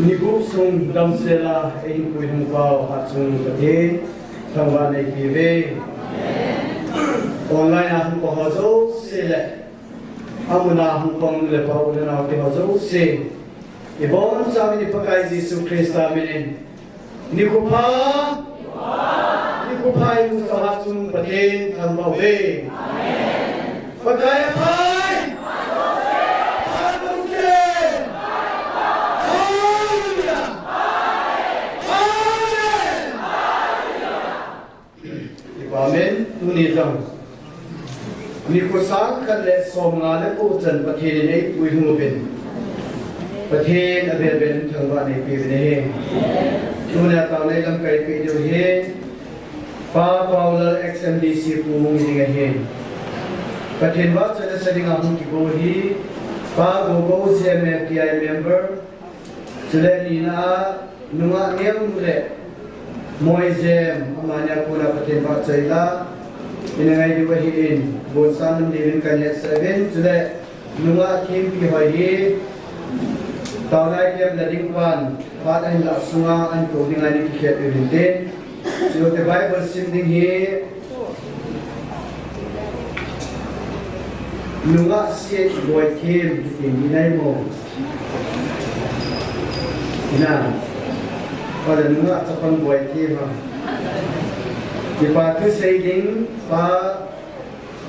Nikub sung damsela ein puhung pau hatsung pati thangwa nei pive online ahung ko hazo sele amuna hung pong le pau le na ke hazo se ibon sami ni pakai Yesu Krista minin nikupa yung hatsung pati thangwa we pakai pai Amen. Tunizam. Nikusak kalle somngale ko chan pathen nei puihung ben. Pathen aver ben thangwa nei pi ne. Tuna taw nei lam kai pi do he. Pa Paul XMDC pumung ding he. Pathen wa chana sading ahung ki go hi. Pa go GMFDI member. LHINNA nunga niam le. Moizem amanya pula paten pak caila inangai dibahiin bonsan divin kanya 7 jule nunga kim pi hoyi taunai kem lading pan pat an la sunga an ko dingai ni khet eventen so the bible sinding hi nunga sie boy kim in dinai mo ina pada nunga capan buat kira, jika tu saying pa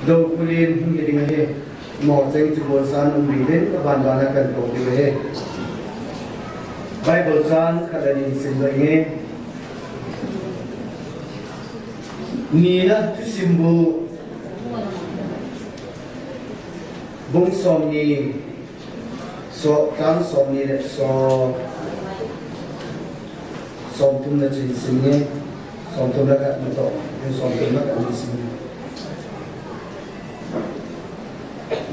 do kulin hingga dengan he, mau ceng cubosan umbilin bandana kan kau dia he. Bible san kada ni simbangnya, ni na tu simbu bung som ni so kan som ni so Somtum na jinsinnya, somtum na kat motor, yang somtum na kat jinsinnya.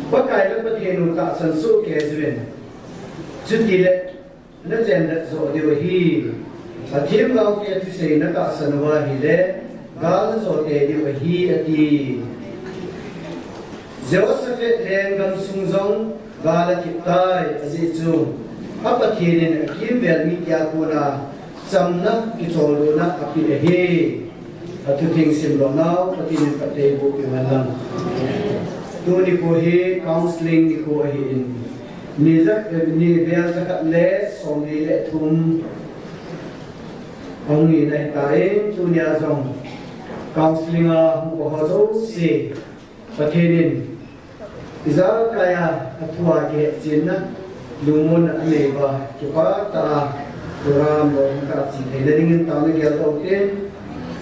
Pakai dapat yang nuka sensu kezuin, jadi le, na jendak so diwahi, atim kau kia tu say na kat senwahi le, gal so diwahi ati. Jauh sefet lengan sungzong, gal kitai azizu, apa kini akim belmi kia kuna. Samna kitolo na api ehe atuting simlo now patin patay bu pimalang tu ni ko he counseling ni ko he ni zak ni bel zakat le som ni le thum ong ni nai tai tu ni azam counseling a ko hazo se patinin iza kaya athwa ke jinna lumun ameba kipa ta Turam loh kasih. Jadi ingin tahu ni kita okey.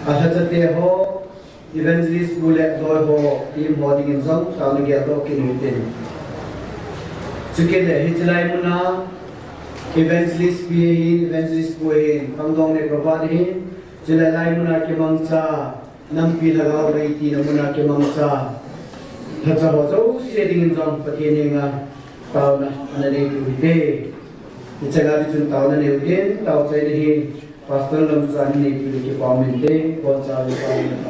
Asal jatuh ho evangelist boleh ho tim ho ingin zong tahu ni kita okey ni. Sekian deh. Hijlai muna evangelist boleh. Pangdong ni berapa ni? Hijlai muna kemangsa nampi lagau reiti muna kemangsa. Hajar ho ingin zong pakai ni ngah tahu na anda ni tu Icagari jun tauna ne ugen tau cai dehi pastor lam zani ne pili ki pamente ko chawi pamente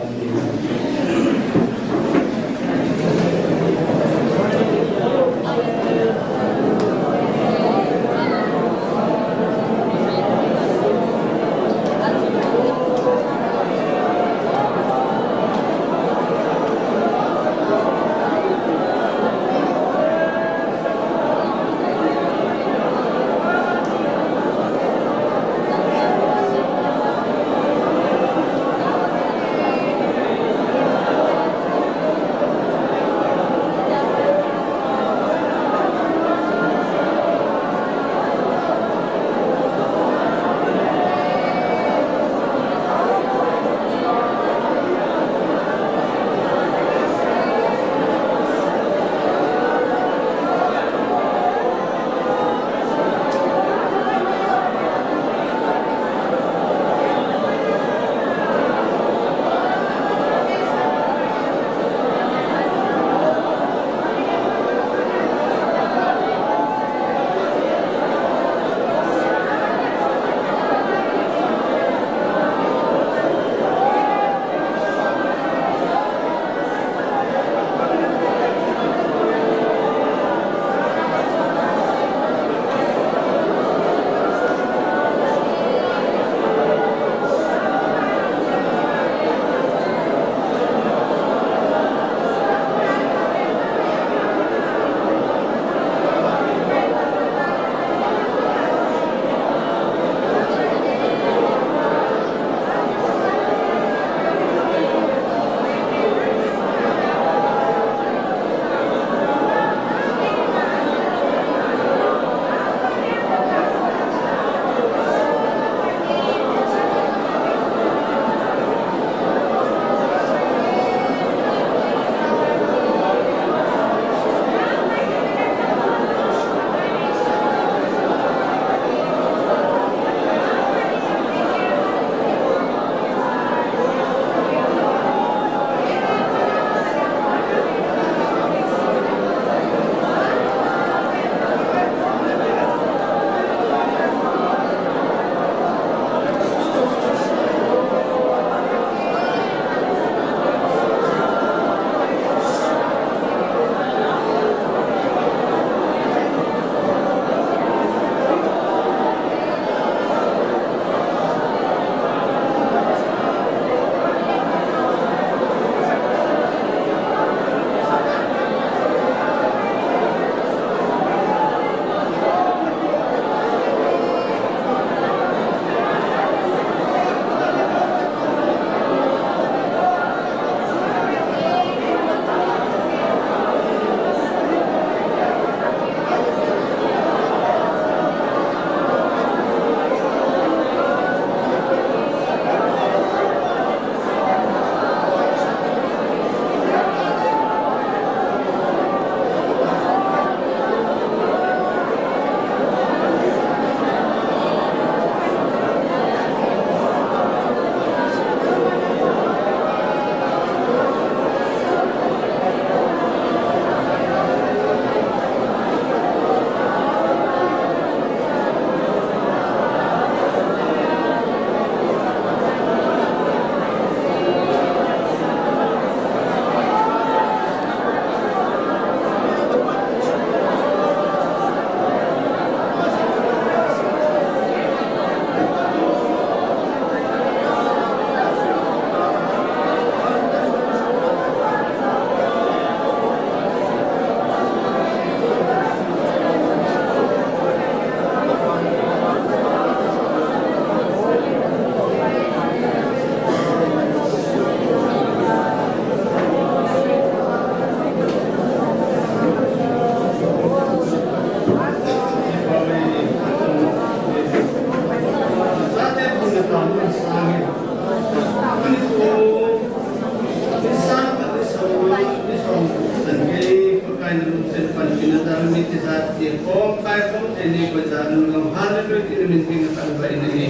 ti sa ti ko kai ko ni ko sa ngam hal ko ti min ti na kan ba ni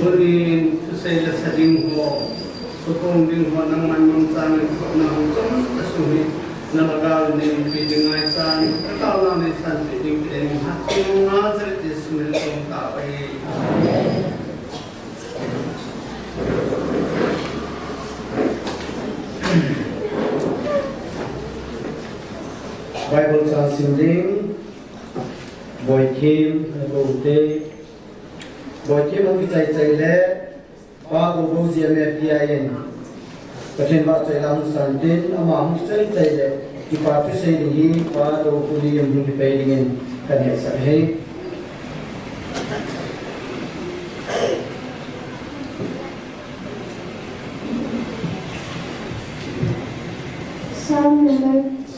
nuri sai la sa ding ho ko kong ding ho nang man mang sa ni ko na ho chom ta su ni na magal ni pi ding ai sa ni ta la ni san ti ding ti ni ha ti nga sa ti su ni ko ta ba Bible translating boy Kim Bote boy Kim ang kitay le bago go GMFDI patin ba chay lang santin ama ang kitay le ipatu say ni pa do kuli yung hipelingin kanya sa he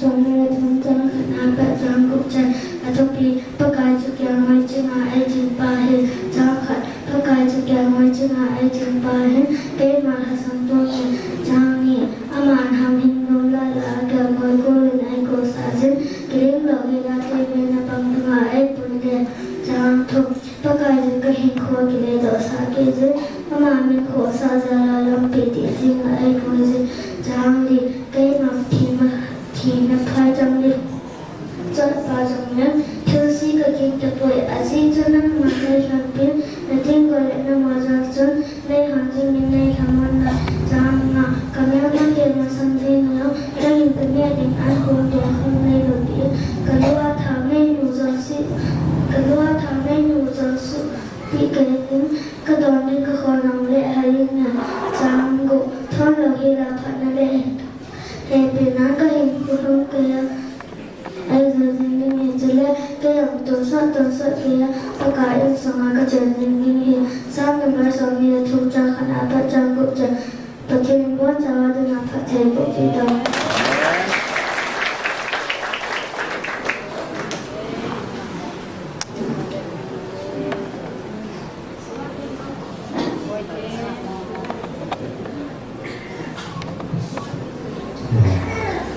Somewhere thumtang khana jang gup chan atopi pakai chukya mai chinga ai chin pa he jang khat pakai chukya mai chinga ai chin pa he ke ma hasam to jang ni aman ham hin no la la ga moi ko len ai ko sa jin krim lo ge na te me na pang nga ai pun de jang thuk pakai jin ka hin kho ki le do sa ke jin ama min kho sa ja la lam pe ti jin ai ko jin jang li ke ma thì nó phải trong đi cho vào trong nhé thứ gì cái kinh tập tuổi ở gì cho nó mà đây làm biết là tiếng gọi lại nó mà ra chân đây hàng gì mình đây hàng món là rằng mà cầm nhau đang tiền mà sang thế nữa đang nhìn từ nghe tiếng ăn cồn tuổi không đây được biết cái loa thảo này đủ giờ xí cái loa thảo này đủ giờ xí bị cái tiếng cái đòn đi cái khó lòng lệ hay là rằng gỗ thon là khi là thật là lệ để bên anh cái hình của ông kia ai giờ mình nhìn chỉ là cái ông tổ sát kia tất cả những sang cái chuyện mình nhìn sang cái nói sau này thu tra khả năng bắt trang cũng chẳng bắt trên quan trọng là được làm phát triển cũng chỉ đâu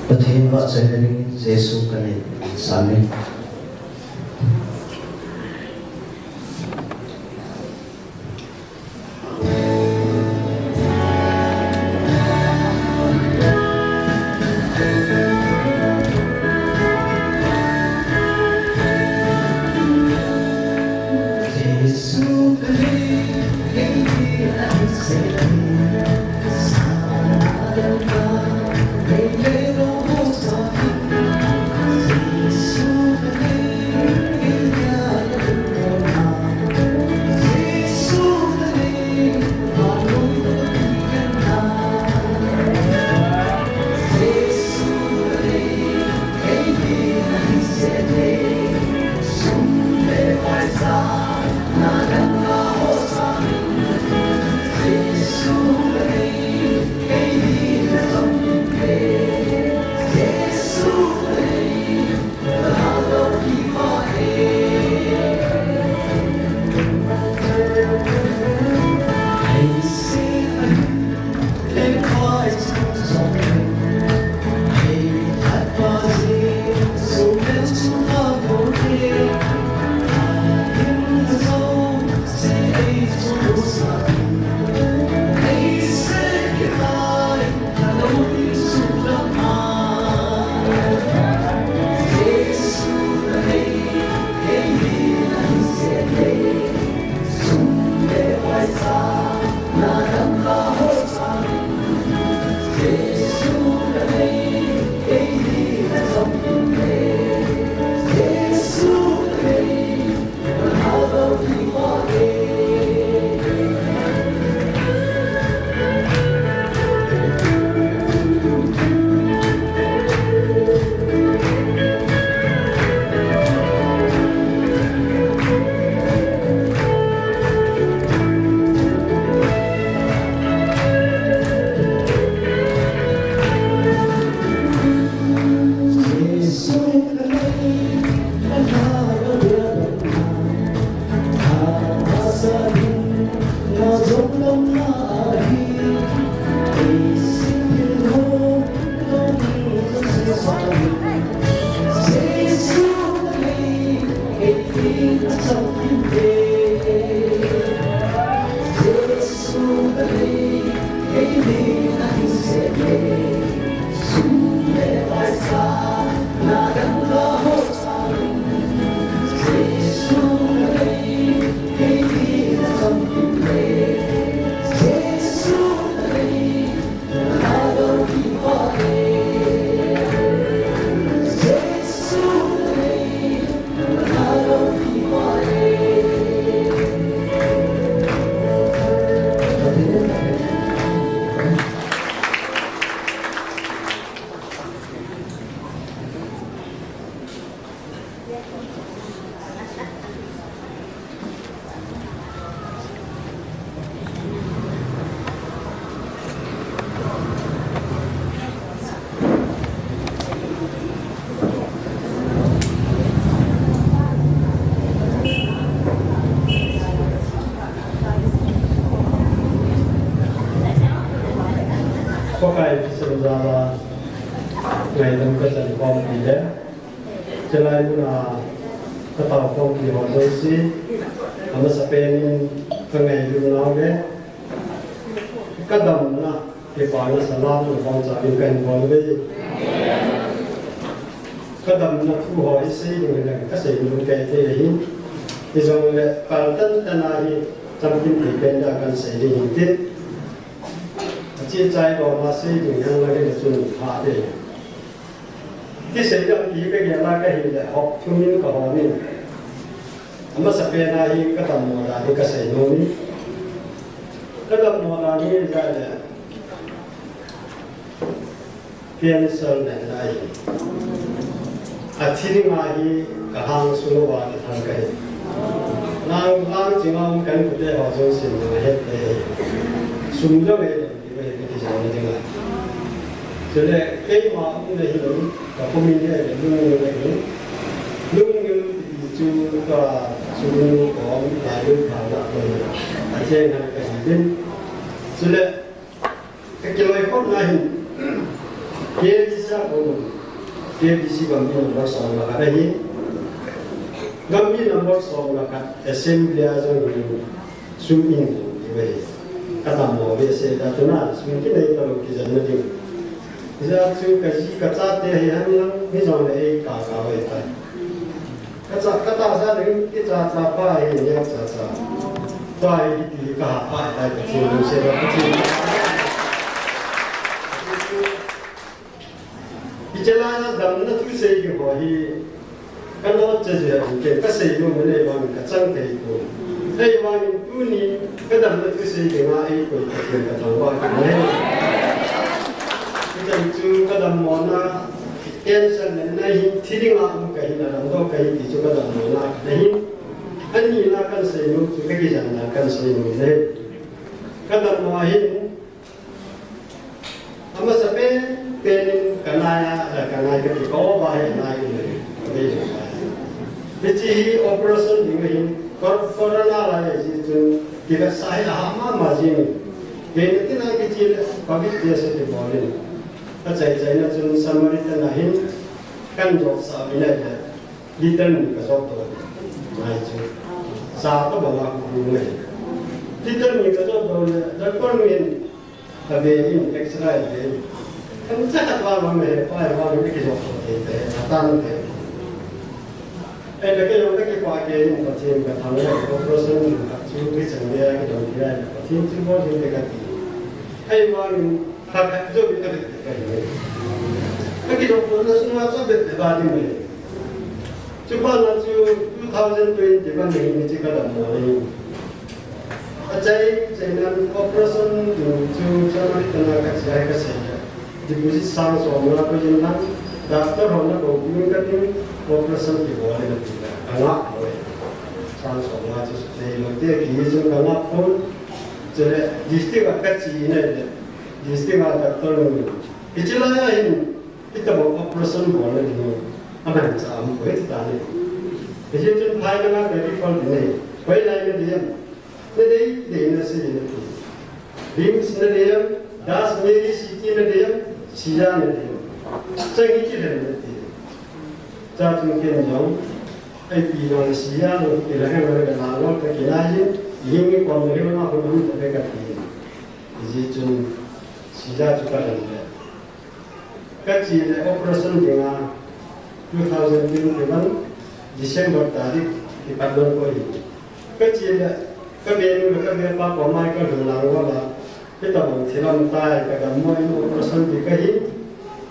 Patin ba sa hiling Jesu kanit sa amin. ngày năm cái trận phong thì đấy cho nên là cái tàu phong thì họ đôi xí mà sẽ bên cái ngày luôn nào đấy cái đầm là thì phải là sản xuất của phong trào điều kiện của cái đầm là thu hồi xí rồi là cái sự luôn cái thế đấy thì rồi bản thân cái này trong kinh tế bên đã cần sẽ đi hình tiết chia trái vào mà xây dựng hàng là cái chuyện hạ để cái xây dựng ý cái là cái hình để học chung những cái họ này mà sẽ bên này cái tầm mùa là cái xây nông này cái tầm mùa là như thế này tiền sơn này này thì mà cái hàng số vào thì thằng cái nàng chỉ mong cái của họ trong sinh hoạt hết để sung cho về cái gì đó cho nên cái mà cũng để hiểu và không mình để luôn như chú và chú có lại luôn thảo luận rồi ở trên là cái gì cho nên cái lời pháp này kia đi xa của mình kia đi xa bằng những nó sống là cái gì gam ni number song la kat assembly a jong ni sum in ve kata mo ve se da tuna sum ki nei ta lo ki jan na ding ja chu ka ji ka cha te he han lang ni jong le ka ka ve ta ka ta sa de ki cha cha pa he ya cha cha ta he ki ka pa ta ki lu se ra ki Bicara dalam itu saya juga kalau jadi kita sih yang mana yang kacang itu, yang itu ni kadang itu sih yang itu kita tahu apa kita itu kadang mana tension ni tidak mahu kahin dalam tu kahin itu kadang mana ni, ani nak kan sih itu kita jangan kan sih itu kadang mahin, ama sampai pen kanaya kita kau bahaya naik ni. Jadi operasi ini corona lah itu kita saya hama macam ini nak kecil bagi dia sedih boleh. Acai-acainya cuma samari tenahin kan job sahaja aja. Litan kasut tu, macam satu bangga kumai. Litan ni kasut tu, doktor ni tapi ini ekstra ini. Kan cakap apa ni kisah tu, atan tu. Cái yang cái qua cái những cái chuyện cái thằng này có person chú cái chẳng nghe cái đồng kia có thiên chú có thiên cái gì hay mà thật là giúp cái này cái đồng nó sinh hoạt rất là ba đi này chú ba là chú 2020 thì ban mình chỉ có làm rồi chạy nên operation chú cho nó cái nào cái gì cái gì thì cứ sang xuống là cái gì đó doctor họ nó cũng những cái operation thì bỏ lên được anh ngáp rồi sang xuống là chú thì đầu tiên khi chúng ta ngáp thôi cho nên district cái gì này district doctor cái chuyện là cái tầm operation bỏ lên thì anh làm sao cũng hết ta này cái chuyện chúng ta nó cái phần này quay lại cái điểm cái đấy để nó sẽ gì điểm nó điểm das meri city nó điểm sida nó điểm Saya ini nanti, saya mungkin jauh, pilih Asia, pilih mereka lalu terkena ini kalau mereka nak bermain mereka pilih, jadi cuma Asia juga ada. Kecil operasi dengan 2021 Desember tarik di Padang Koi. Kecil kebiasaan apa pemain kehilangan wala kita menghilang tay kegamai operasi dikahi.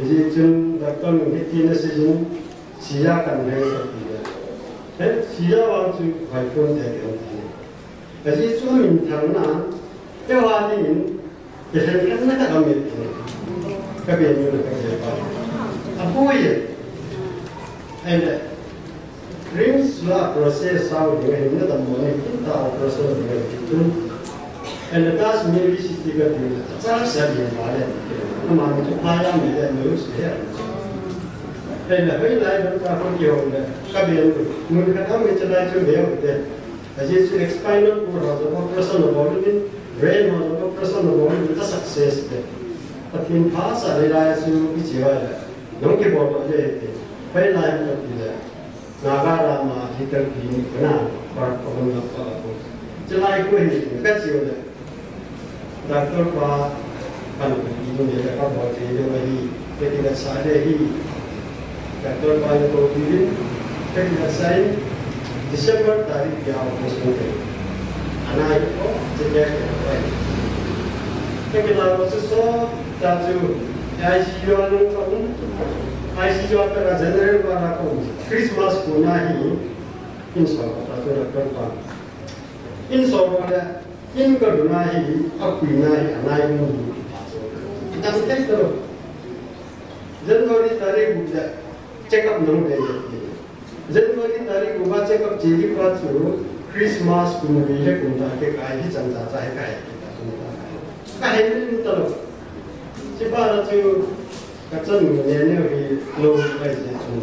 Jadi cun doktor mungkin sih siakan hai siapa waktu walaupun dia jadi cuma minta Jawa ini jadi kan nak ambil kebiasaan kebiasaan apa ya ada rings lah proses sahaja dengan ini temuan kita proses dengan itu ada tas milik tiga bulan cara saya yang ada nama itu payah milik menurut saya ada hari lain kita pun kira kebiasaan mungkin kami celah juga ada jadi itu expanded pura atau proses level ini brain atau proses level itu sukses deh tapi pas ada raya itu kecewa nông cái bộ đó vậy phải làm được gì đấy naga rama hitar kini kena para pengguna para celai kue ini kecil deh dokter pak kan itu dia kan bawa dia lagi ketika saya ini dokter pak itu diri ketika saya Desember tarikh dia harus mungkin anak itu jadi apa ketika sesuatu jatuh ICU ICU antara general para Christmas punah ini insya Allah dokter pak insya Allah in kedua ini aku ini anak ini kita mesti tahu Januari tarikh buka check up nong deh Januari tarikh buka check up jadi pelacu Christmas punah ini punah ke kaya jangan cahaya kaya kita semua kaya ini tahu siapa tu kacang ni ni low price tu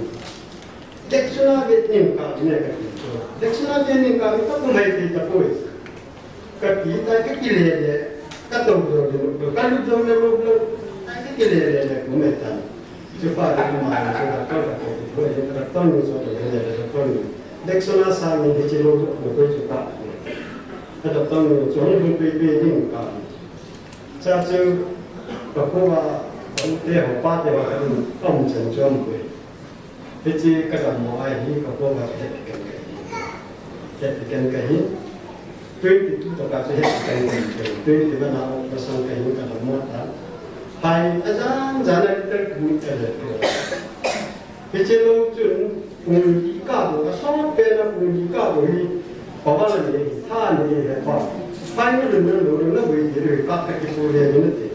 Deksuna Vietnam ka ni ka tu Deksuna Vietnam ka itu pun hai kita pun kita kekile le katong do kalu do le lo kekile le kumetan cepat rumah sudah kau boleh terton so le terton Deksuna sami di cilo do ko cepat ada ton so ni pe ni ka cha chu bahwa dia apa dia akan omcen jom kue, jadi kalau mau ini kalau mau jadikan kain, tuh itu tak kasih jadikan kain, tuh di mana pasang kain kalau mau tak, hai aja jangan terguna ada, jadi lo cun unika lo, sama pernah unika lo ini, bawa lagi, thah ni apa, hai ni lo boleh jadi kakak itu boleh ni.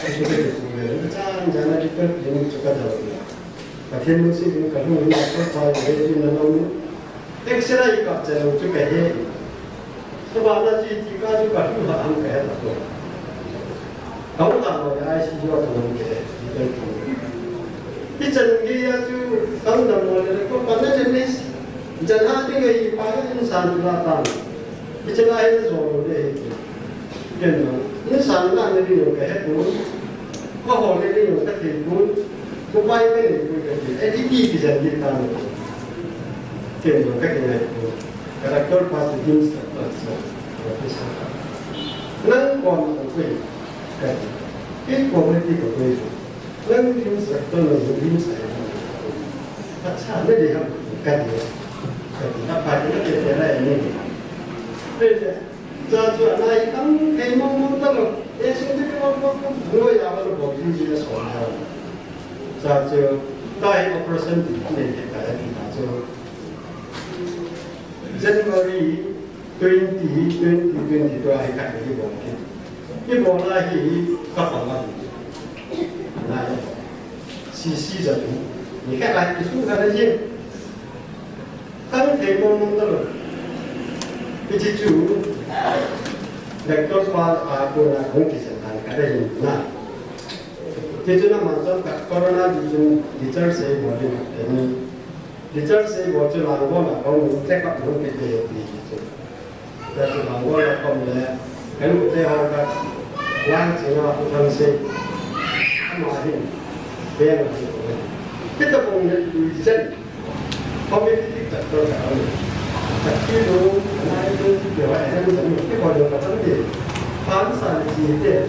Jangan kita ini juga dalam. Tapi mesti ini kalau ini apa ini nanti ekstra ikat jangan juga ini. Sebab nanti jika juga kita angkat itu. Kamu tahu ya sih juga belum kita. Ini dia tu kamu dah mulai kau pada jenis jangan tinggal pada insan belakang. Ini lain soal dia. Ini sangat nanti orang kaya pun, kau orang ini orang kaya pun, kau baik ni pun kaya. Ini bisa kita ni, kaya orang kaya pun. Karakter pasti jenis tertentu, profesor. Nang kau kaya, kaya. Ini kau berarti kau kaya. Nang jenis tertentu jenis saya. Macam ni dia kaya. Kaya apa dia kaya ini? Betul. Jadi anak kan emang muntah, esok tu kalau dua yang baru bagi dia soal. Jadi dah operasi ni kita jadi. Januari 2022 hari kali ini. Ini bola ini kapan lagi? Nah, sisi jadi. Ni kan lagi tu ada je. Kan emang muntah. Itu tu. Doktor soal aku nak mungkin sekarang ada yang nak. Jadi nak macam corona di jar saya boleh ini. Di jar saya boleh langgar nak kau check up mungkin dia di situ. Jadi langgar nak kau boleh. Kalau kita harap yang cina aku kan saya amahin biar kita pun di sini. Komiti doktor kau. Tapi lu, anak itu juga ada yang mesti kau juga tahu dia. Pansan dia,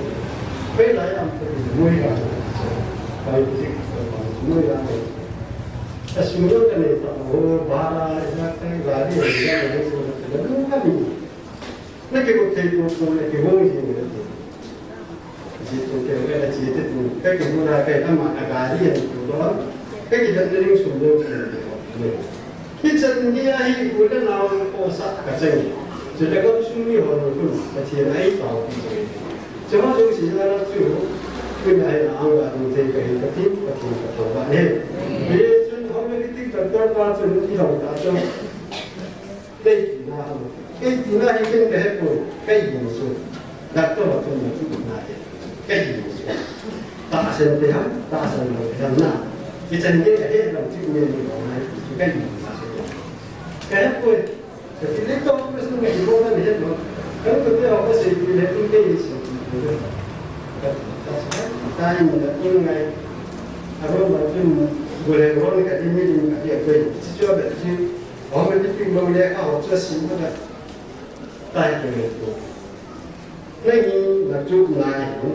pelai amper semua yang, baik itu semua yang. Semua kan itu, oh bara, itu gadi, itu semua itu kami. Nak ikut itu, nak ikut mungkin itu. Jadi kita ada cerita tu, kita mula kita mak gadi yang itu doang, kita jadi semua itu. Kitchen dia ini bukan orang kosak kacang. Jadi kalau sunyi orang tu macam ni tahu. Cuma tu sejarah tu, punya orang tu jadi ketim ketua ni. Dia tu orang itu kerja pasal ni tahu tak? Tina ini kan pun kayak musuh. Doktor waktu itu nak kayak musuh. Tak sentuhan, tak sentuhan nak. Kitchen dia ada dalam cikgu ni orang itu kayak musuh. Kaya pun, ketika kita mesti mengirimkan dia tu, kalau kita apa sih dia tu dia isi. Kita ini Aro macam boleh orang kat ini dengan dia boleh. Sejauh betul orang itu boleh kau terus semua tai itu. Ini macam naik,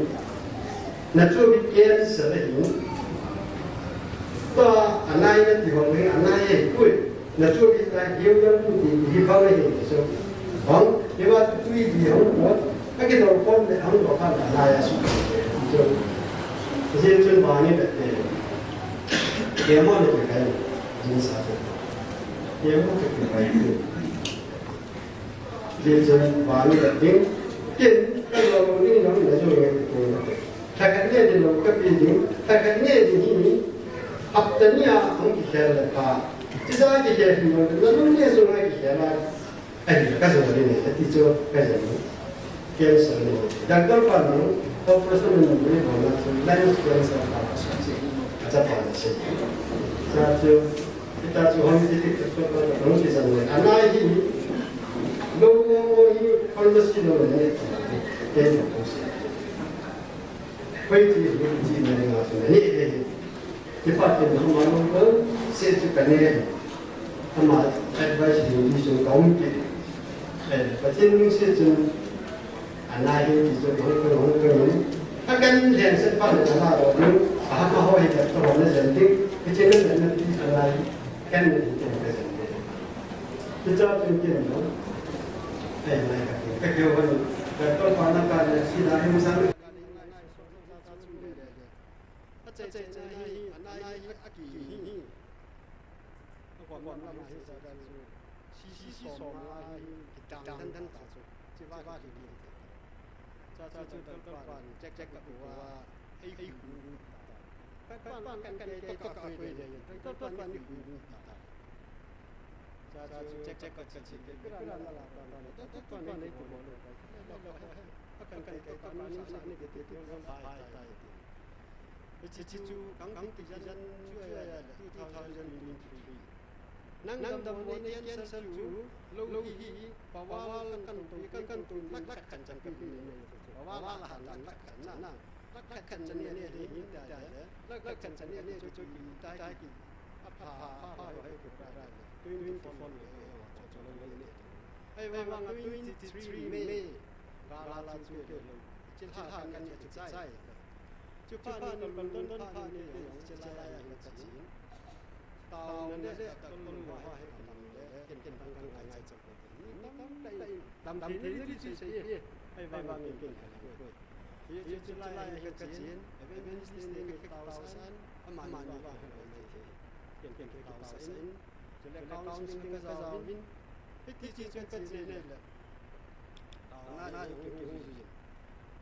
macam bikin sering. Tua anak itu orang anak itu, macam kita hiu yang putih hiu ini so. Orang lewat tu dia orang, kita orang pun orang kan anak itu. So, jadi tu banyak betul. Dia mana tu kan jenis apa? Dia mana tu kan? Dia tu banyak betul. Kan kalau ni orang dah jual itu. Takkan dia dia orang kepilih. Takkan dia ini apa ni orang kita lepas. Jika kita ni orang ni semua kita lah. Kasih ni, itu kasih ni. Kasih ni. Dan kalau operasi ni mana tu lain sekali sama. Cepat sih. Satu kita cuma titik tertentu orang kita ni. Anak ini logo ini kalau mesti logo ni. Dia tu. Baik ni ni macam ni. Cepat ni orang orang sesuatu ni. Amat advice ni isu kaum ni. Macam ni sesuatu anak ini isu orang ni. Akan yang sebab anak orang apa hal yang kita orang nanti kecil nanti anak kan kita nanti. Kita mungkin tu. Mereka kerja kalau pada kerja sih dah misalnya. Nang dalam ni yang selalu logi bawal kan tu nak kencang kepini bawal lah nak kencang ni ini dah nak kencang ni cuci kita apa yang kita ada tu phone ni ai bang 23 Mei gala cuci cilha kan ya cai cuci ni kon ni cilha yang kecil Taona Mei Tikhomna ken tang ai chak ni tam thế cái gì vậy ai vang ken ye chulai ka chin even this ni ka tausan aman ni ba ken ka tausan chule counseling ka zawin ti chi ka chin ne la taona yo ki hu ji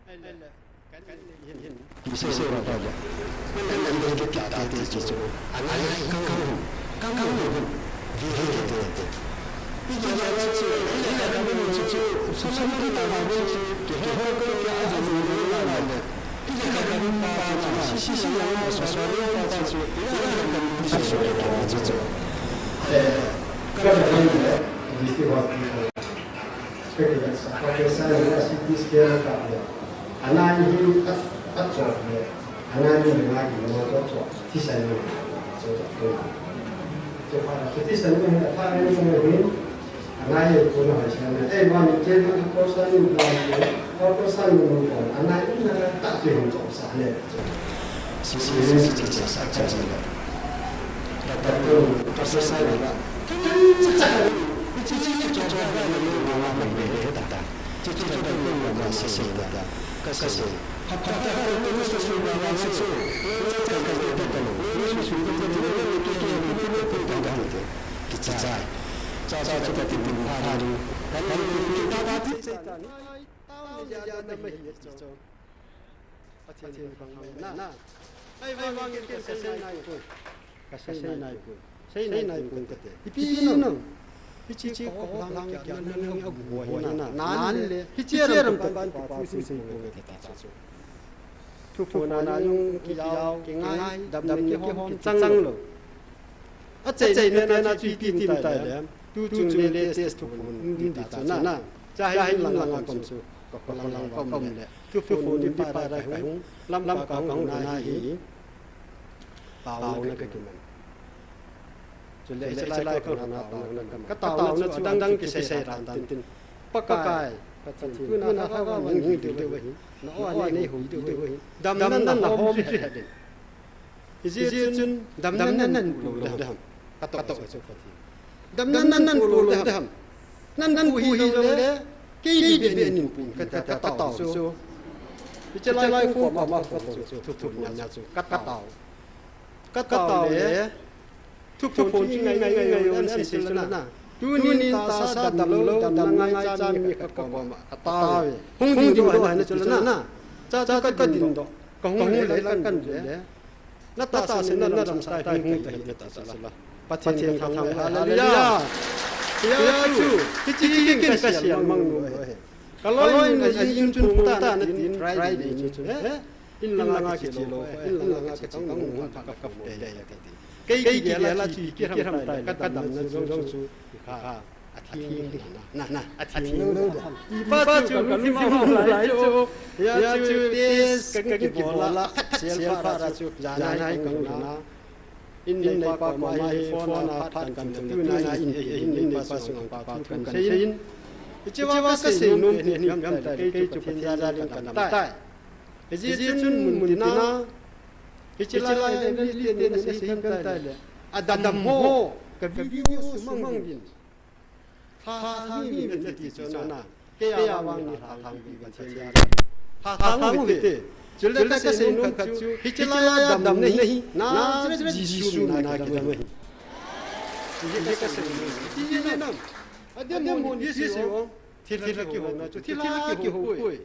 ai la kan yin ki se ra ta ja kan nan de ki ta ti chi chu anai kan vi de bây giờ là chị là cái mình chị sau khi cái tàu vào bên chị cái hơi cái ai dùng nó là bây giờ cái mình vào xí là xóa đi vào chị cái là mình xóa đi vào chị cái là cái gì thì vào cái cái sai là sĩ cái là cái anh ấy đi cắt chọn anh ấy đi ngoài thì nó có chọn thì sai rồi cho phải cái sai rồi là thay cái này anak itu nak macam mana? Macam mana kosan itu lagi? Kosan itu anak itu tak boleh kosan ni. Sisi ini sisi saja saja. Tapi kosan saya lah. Cici cuci ni orang berbeza tak. Cici cuci ni orang sisi tak. Kasih. Apa itu sesuatu yang sesuatu. Kita Caca kita timbul haru. Kalau kita mati setan, tahu ni Adia Mei Tikhomna. Aceh bang na. Ai bang kita kasih naik pun. Kasih naik pun kata. Ipi no. Ichi ko lang kya nang agu boy na. Nan le. Ichi ram taban pu si pun kata. Tu pun na yung kiau kingai dam ni ki hom chang lo. Aceh ni na chui tim tai le. Tu chung le test tu pun di ta na chai lang kom su ko lang kom le tu pun di pa ra hung lam ka hung na hi Taona ka kiman chule chalai ko na Taona ka Taona chu dang ki sei ran tin pakai tu na ha ga wang hi de we na o ne hu de we dam nan na hom se de isi chun dam nan lu dam ka to chu pati dam nan lu dam nan hu hi le ki bi be nin pu ka ta chu chalai ko ma tu nya chu ka tao leทุกคนที่ไงอันสิสิละนะดูนี่ตาซาดำโลดำนายจามีกับกมาตาหงดิวให้นะจุละนะจ้าก็ดินดอกกงเลยละกันเด้นะตาสินะดำสายหงตะหิตาซาละปะเทียนทางฮาเลลูยาya chu ti ken ka siang mang nu ka loi na yin chun ta na tin friday ni chu in langa ki lo in langa ki chang nu ka ka de ya cái gì là chỉ kia làm tài cái đầm nó giống chú à thiên na thiên nó ba chú cái phim lại chú ya chú cái bộ là xel pha ra chú giá này cũng là in này pa mai phone na phát cầm tu na in pa sung pa kan sein chú wa cái gì nôm thì nhắm cái chú thiên gia đình kan tai cái gì chun mun na Icilala ini dia sehingga kan ada mo ke video sumang bin ha ni ni ti chona ke awang ni ha bi ban che ha wi jule ka se num ka chu icilala dam nahi na jisu na ki dam nahi ye ka se ti ye nam ada mo ni se o thil ki ho na chu thil ki ho koi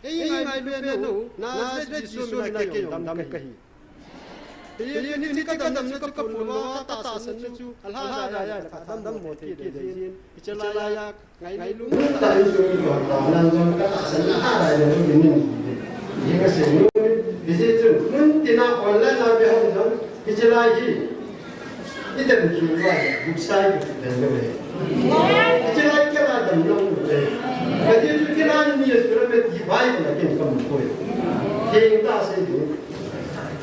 ei ngai be no na jisu na ke dam kahi ini kan dam na ka pulwa ta san na chu alha ya ka dam mo ti de sin ichala ya ngai lu ta ju yo ta nan jo ka san na ha ya ni ni ye ka se ni bi se chu mun ti na online na be ho no ichala ji idan ki wa ya bu sai de de we ichala ke la dam no de ka ji chu ke la ni ye sura me ti bai na ke kam ko ye ke ta se ju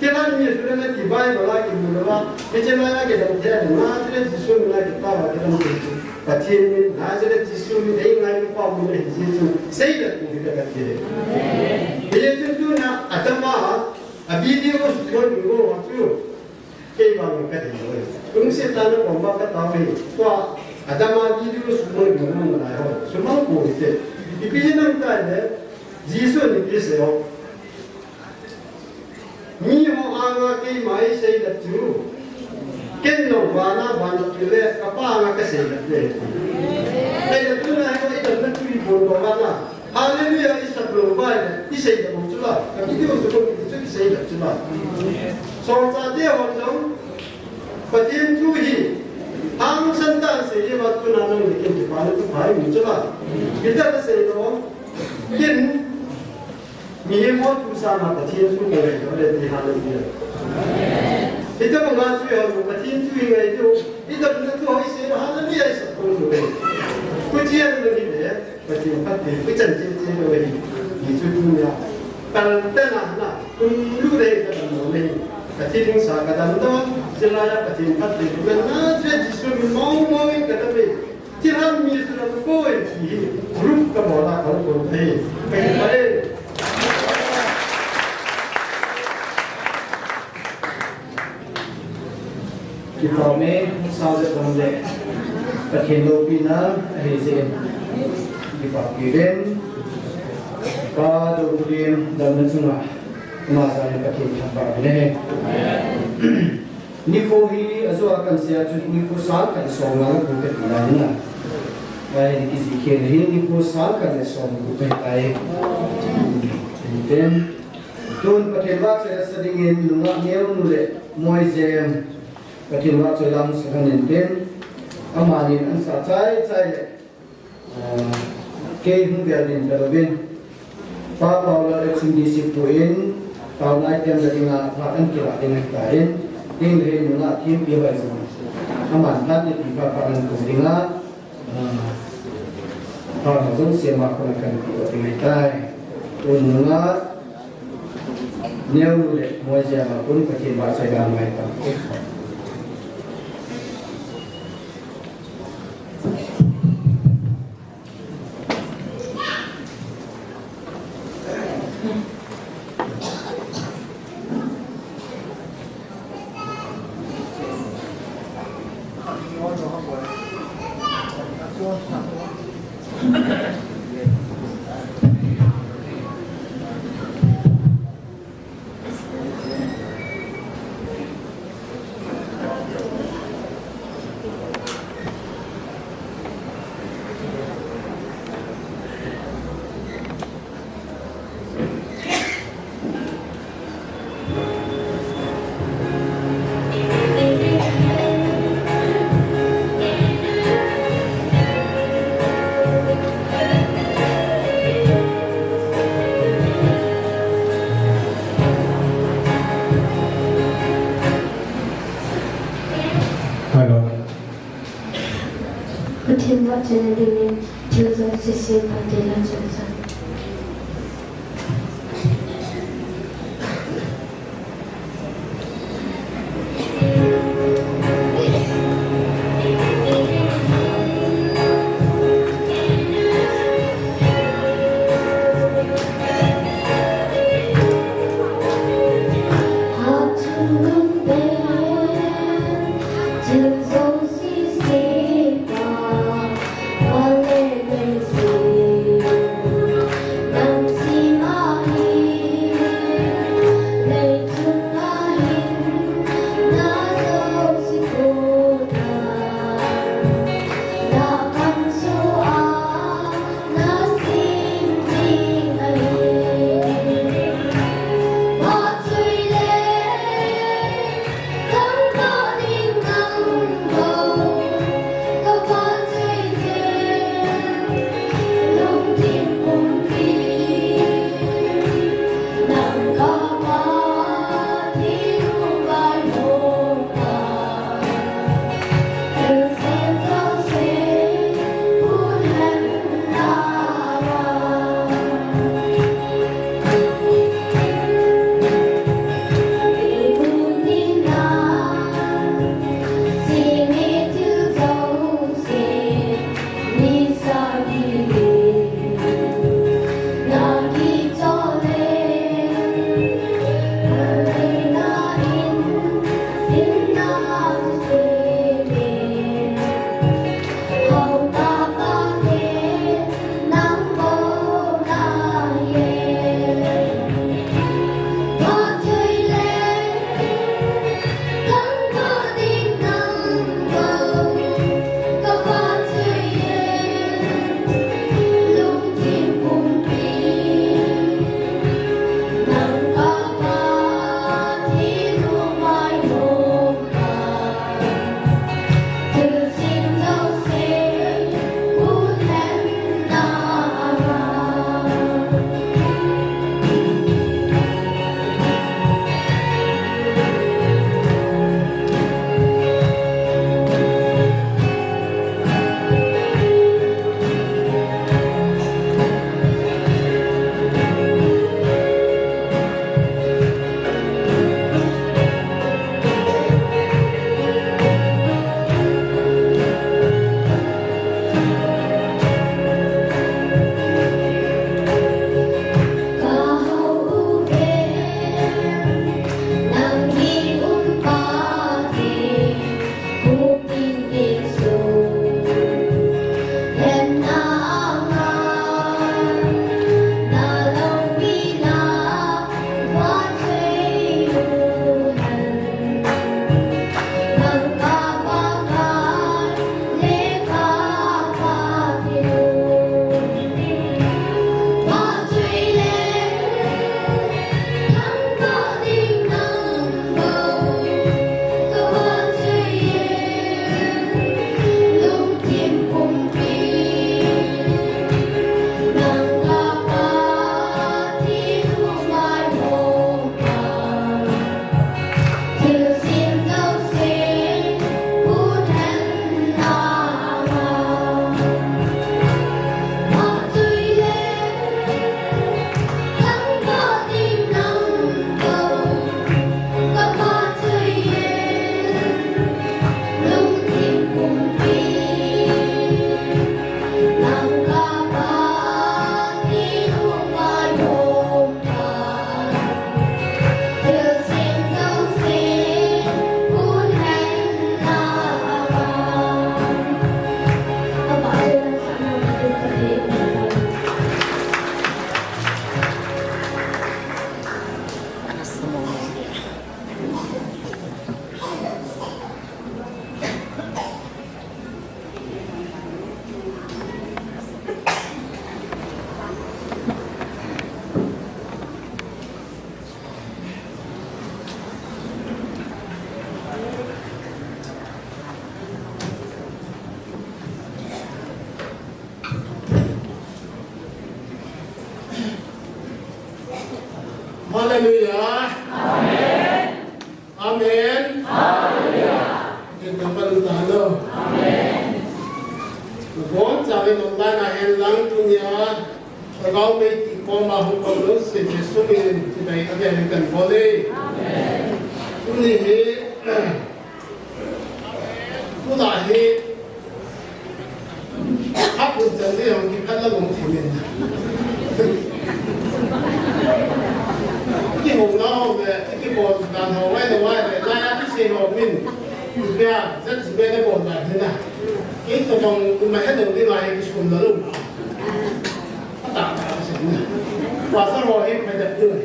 Kena ni sudah nak tibai bala ki mula, macam mana kita berjaya, mana ada jisu mana kita kita mesti, kacil ni, mana ada jisu ni, dah ingat kita mula jisu, saya dah kita kacil. Bila tu na, atama, video semua dulu waktu, kebang kacil. Kongsi tanah bomba kata ni, tua, atama video semua dulu mana, semua kau itu. Ibu nak tanya, jisu ni kisah. Ni ho anga ke mai sei da chu ken no bana ban ke le ka pa anga ka sei da le le tu na ko ida na tu bo do bana hallelujah isa pro ba ni sei da mo chu la ka ni dio so ko ni chu sei da chu la so ta de ho jong pa tin tu hi hang san dan sei ye ba tu na no ni ke ki pa tu bai mu chu la kita da sei do kenมีหมดทุกสามาปะทินทุกเรื่องเราได้ที่หาเลยเนี่ยที่จะมาช่วยเราปะทินช่วยไงดูที่จะเป็นตัวให้เสียหาเลยเนี่ยสักคนเลยผู้เชี่ยวชาญเนี่ยปะทินพัฒน์ผู้จัดเจริญเลยมีช่วยดูเนี่ยแต่นะคุณรู้ได้ก็ต้องรู้เลยปะทินสากระดันตัวจะลายปะทินพัฒน์เป็นน่าจะจิตวิมองกันเลยที่ทำมีสุนัขก็เองที่รูปกับหมอลาเขาคนไทยเป็นไปKita Mei sahaja pemule, perkhidmat bina hizin, kita kirim, pada kirim dalam semua masa yang perkhidmat bina. NIKHO hi azu akan siap NIKHO salkan songan bukan ilana. Baik dikisihkan hi NIKHO salkan songan bukan ay. Dan tuan perkhidmat saya sedingin lunga nyew nule moizem. Katin wa cholam sahanin ten amanin an sa chai ke hung biadin dalobin pa paula election disipuin tauna item ladinga phakan kira dengan kain ting le nuna tim pi ba sama aman tan ni pa paran ko dinga pa zong sia ma ko kan ko tingai tai un nuna nêu lệ môi giờ mà cũng có tiền bảo sai gam ngay ta Tim wat jene dingin juzo sisi padela juzo. Hallelujah. Amen. Amen. Hallelujah. Kita berdoa. Amen. Bon jamin online ahen lang dunia. Taona Mei Tikhomna hukum se Jesumin tidak ada yang kan boleh. Amen. Ini Mulahi aku jadi yang kita lakukan ini. Cái hồ nó về cái bồn đàn hồ ấy đâu ấy lại cái xe hồ mình bây rất chỉ biết cái bồn này thế nào cái tụi mình mà hết đầu tiên là cái sườn đó luôn tạo tạo cái này và sau rồi em phải đặt đường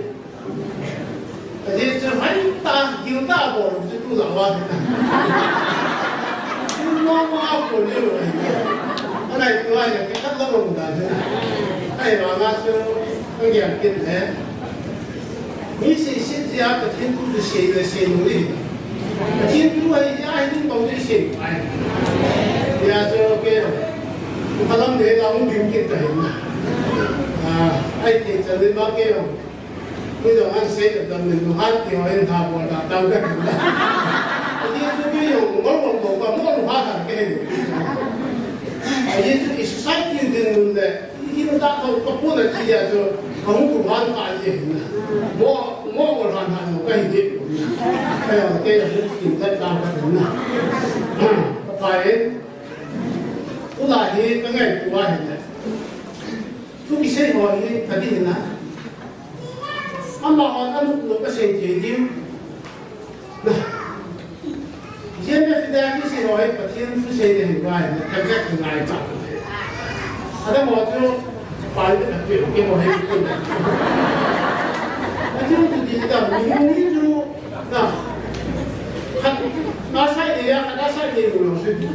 tại vì chỉ phải ta cứu ta bồn chứ tu lão hoa thế nào nó bồn như vậy cái này tôi hay là cái cách lắp bồn đàn thế này cái mà ngã xuống cái gì kinh thế你是现在的天主的写的写努力，天主还爱听懂这些哎，呀这个，他们那老母亲给的啊，爱听真的把给哦，那种按写的咱们都按掉按他过来当个人了，你这个用我花他给的，也是晒丢的的，一路打到不能直接就。không có hoàn toàn gì mua một hoàn toàn một cái gì bây giờ cái là những chuyện rất đau cái thứ này phải cũng là cái ngày của anh này chúng cái xe hỏi cái gì nữa anh mà họ ăn một cái xe gì đi GMFDI cái xe hỏi cái thiên cái xe này của anh cái cách của anh chọn ada mau tu phải cái mô hình của mình. Chứ không thì là mình chú nào nó sai đi á, nó sai đi rồi suy nghĩ.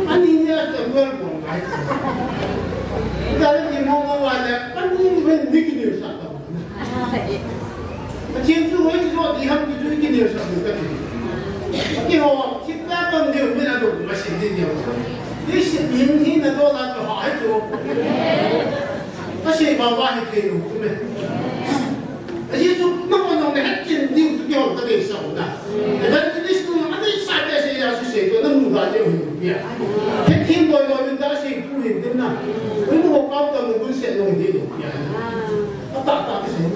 Anh nhìn ra cái người của ngài. Đó là cái mong mong là anh nhìn về những cái điều sao đâu. Chiến chú ấy cho đi học cái điều sao được cái gì. Họ chỉ ra con điều mới là đủ mà xin đi điều. Cái sự biến thiên là đó là họ hết rồi. Nó sẽ vào vai thì đủ của mình. Jadi tu nama orang ni hati ni tu dia orang tak bisa dah. Dan jadi tu ada sahaja saya asyik tu nama muda je dia. Ketim boy minta asyik tu dia na. Ini mau kau tahu pun saya loh dia dia. Tak sih.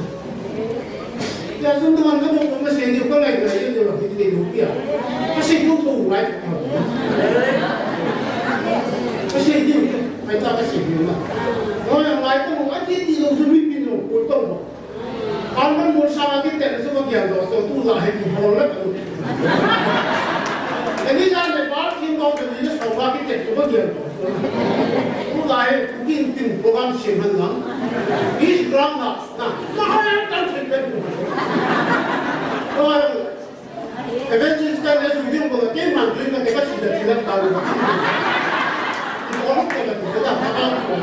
Ya semua orang tu pun saya dia pun lagi dia loh dia dia. Asyik tu baik. Asyik dia, saya tak asyik dia lah. Orang lain tu asyik dia loh cuma pinu potong. Orang mula sama kita itu bagian dosa tu lah yang boleh tu. Jadi jangan lepas kita jadi sama kita itu bagian dosa. Tu lah yang mungkin program simpan lang. Is program nak, mana yang tak simpan. Kalau evangelist kan dia sudah kalau dia mampu dia dapat tidak tahu. Orang kalau kita tak tahu.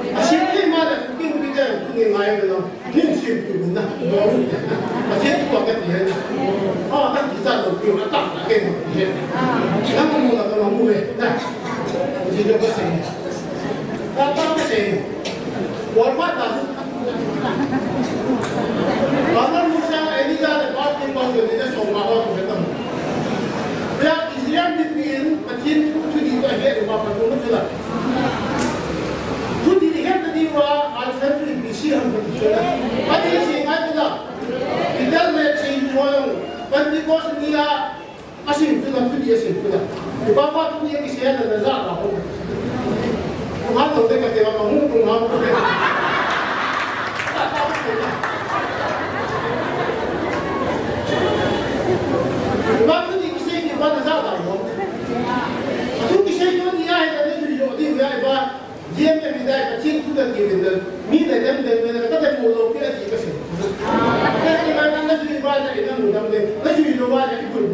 Asyik mana mungkin kita punya lain lah, mungkin pun nak baru, asyik tu agak dia. Tak bisa tu pun tak lagi dia. Jangan mula kalau mula, dah. Jadi apa sih? Apa sih? Buat apa? Kalau musa ini dah dapat timbang dia semua orang tu betul. Ya, Israel dipilih, macam tu dia ada apa pun sudah. Tu dilihat tadi wah alfan tu bisi ham betul. Pada sih ada lah. Kita nak sih jual. Pada kos ni lah asyik tu lah tu dia sih tu lah. Bapa tu dia kisah ada nazar lah. Tuhan tu dia kata apa hum Tuhan tu dia. Bapa tu dia kisah ni pada nazar lah. Tu kisah ni dia ada dia apa? GMFDI kecil tu dah kira minta dan kata mulu kira tiga sen. Jadi mana nak jadi banyak itu mudah mudah. Nak jadi dua banyak itu pun.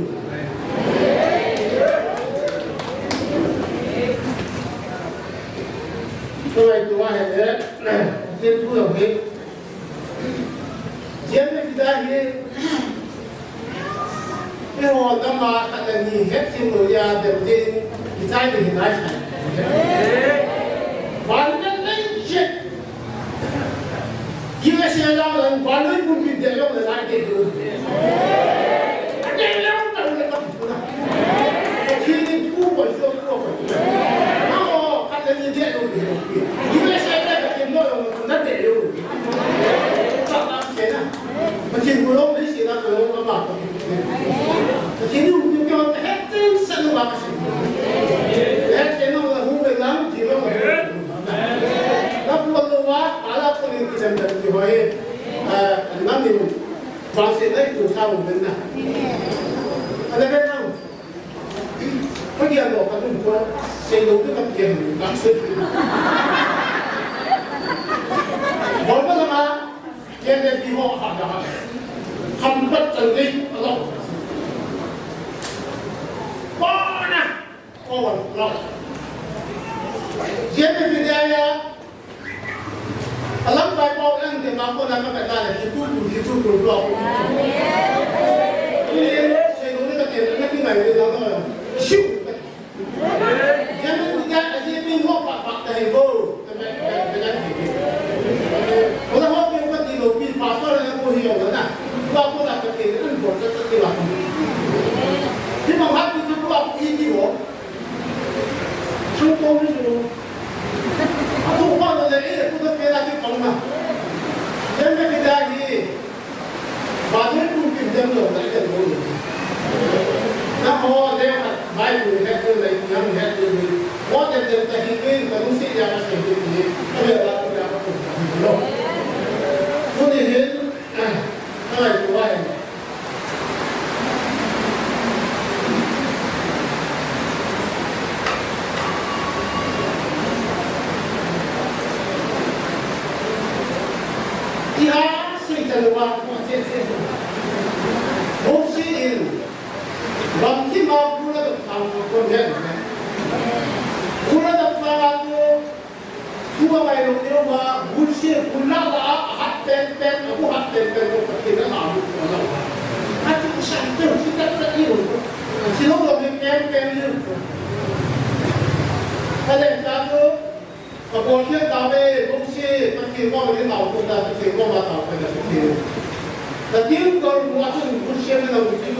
Kalau itu wahai dia tu lagi. GMFDI ni orang nama kata ni hati mulia dan dia dicari di mana. Banyak lagi. thằng quá lớn cũng bị để cho người lại để được để lắm đâu là không khi đi thu của số của nó cắt lên như thế rồi như thế sẽ là cái tiền đâu nó để luôn các bạn thấy nè mà tiền của nó đấy chỉ là của nó mà tiền dùng cho hết trên sân bạc hết trên nó là không phải lắm chỉ nó nó buồn luôn quá cả là con đi làm được thì hỏi năm thì vào sẽ lấy từ sau một bên này anh em biết không có nhiều đồ các bạn có xây dựng cái tập tiền làm sự mỗi cái mà hiện nay thì họ học được không bất tận đi rồi có nè có rồi GMFDI alam bài báo anh thì mà con làm cái này là cái tu lo nên xây dựng cái tiền cái này thì nó siêu GMFDI là gì mình học bạc này vô cái này có là học cái gì đầu tiên mà sau này nó hiểu rồi nè và con làm cái tiền nó còn rất là là thì mà học cái tu học ý gì đó không có cái gì không có là để cũng có cái là cái công mà nên cái này thì bà thấy cũng kinh doanh rồi đấy là rồi nó họ đem bài người hết rồi lấy những hết rồi có thể đem tới hiện viên và cũng sẽ ra cái gì bây giờ là tôi đã có rồi tôi thì hiện cái này của ai bằng cái mà cũng là được làm con hết cũng là được làm cũng là bài đầu tiên mà muốn xem cũng là hạt tên cũng hạt tên cũng phải là làm được hạt cũng sáng tạo chỉ cách rất nhiều chỉ lúc là mình kem như cái này ta cứ và còn hiện tại đây cũng sẽ phát triển qua cái nào cũng là phát triển qua mà tạo phải là phát triển là tiếng con quá trình cũng sẽ là một cái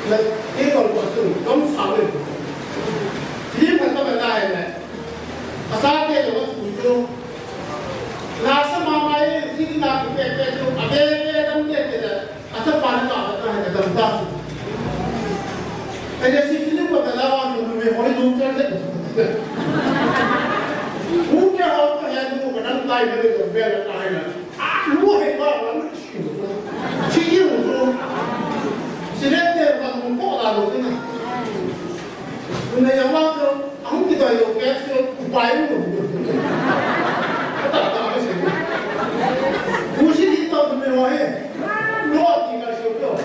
là tiếng con quá trình cũng sao được thì mình có phải này này sao thế là có chủ trương là sao mà mai khi nào cũng về chỗ à về đâm thế là sao bạn nó là cái đâm ta cái gì khi lúc mà ta làm mình hỏi luôn cho thế muốn cái họ có hay không có đâm tay cái được về là tay là mua hay bao lắm chỉ yêu luôn chỉ đến đây mà muốn bỏ là được thế này người nhà bao nhiêu ông cái đời đầu cái xưa bài luôn tạo cái gì muốn chỉ đi tao mình nói lo thì là siêu đâu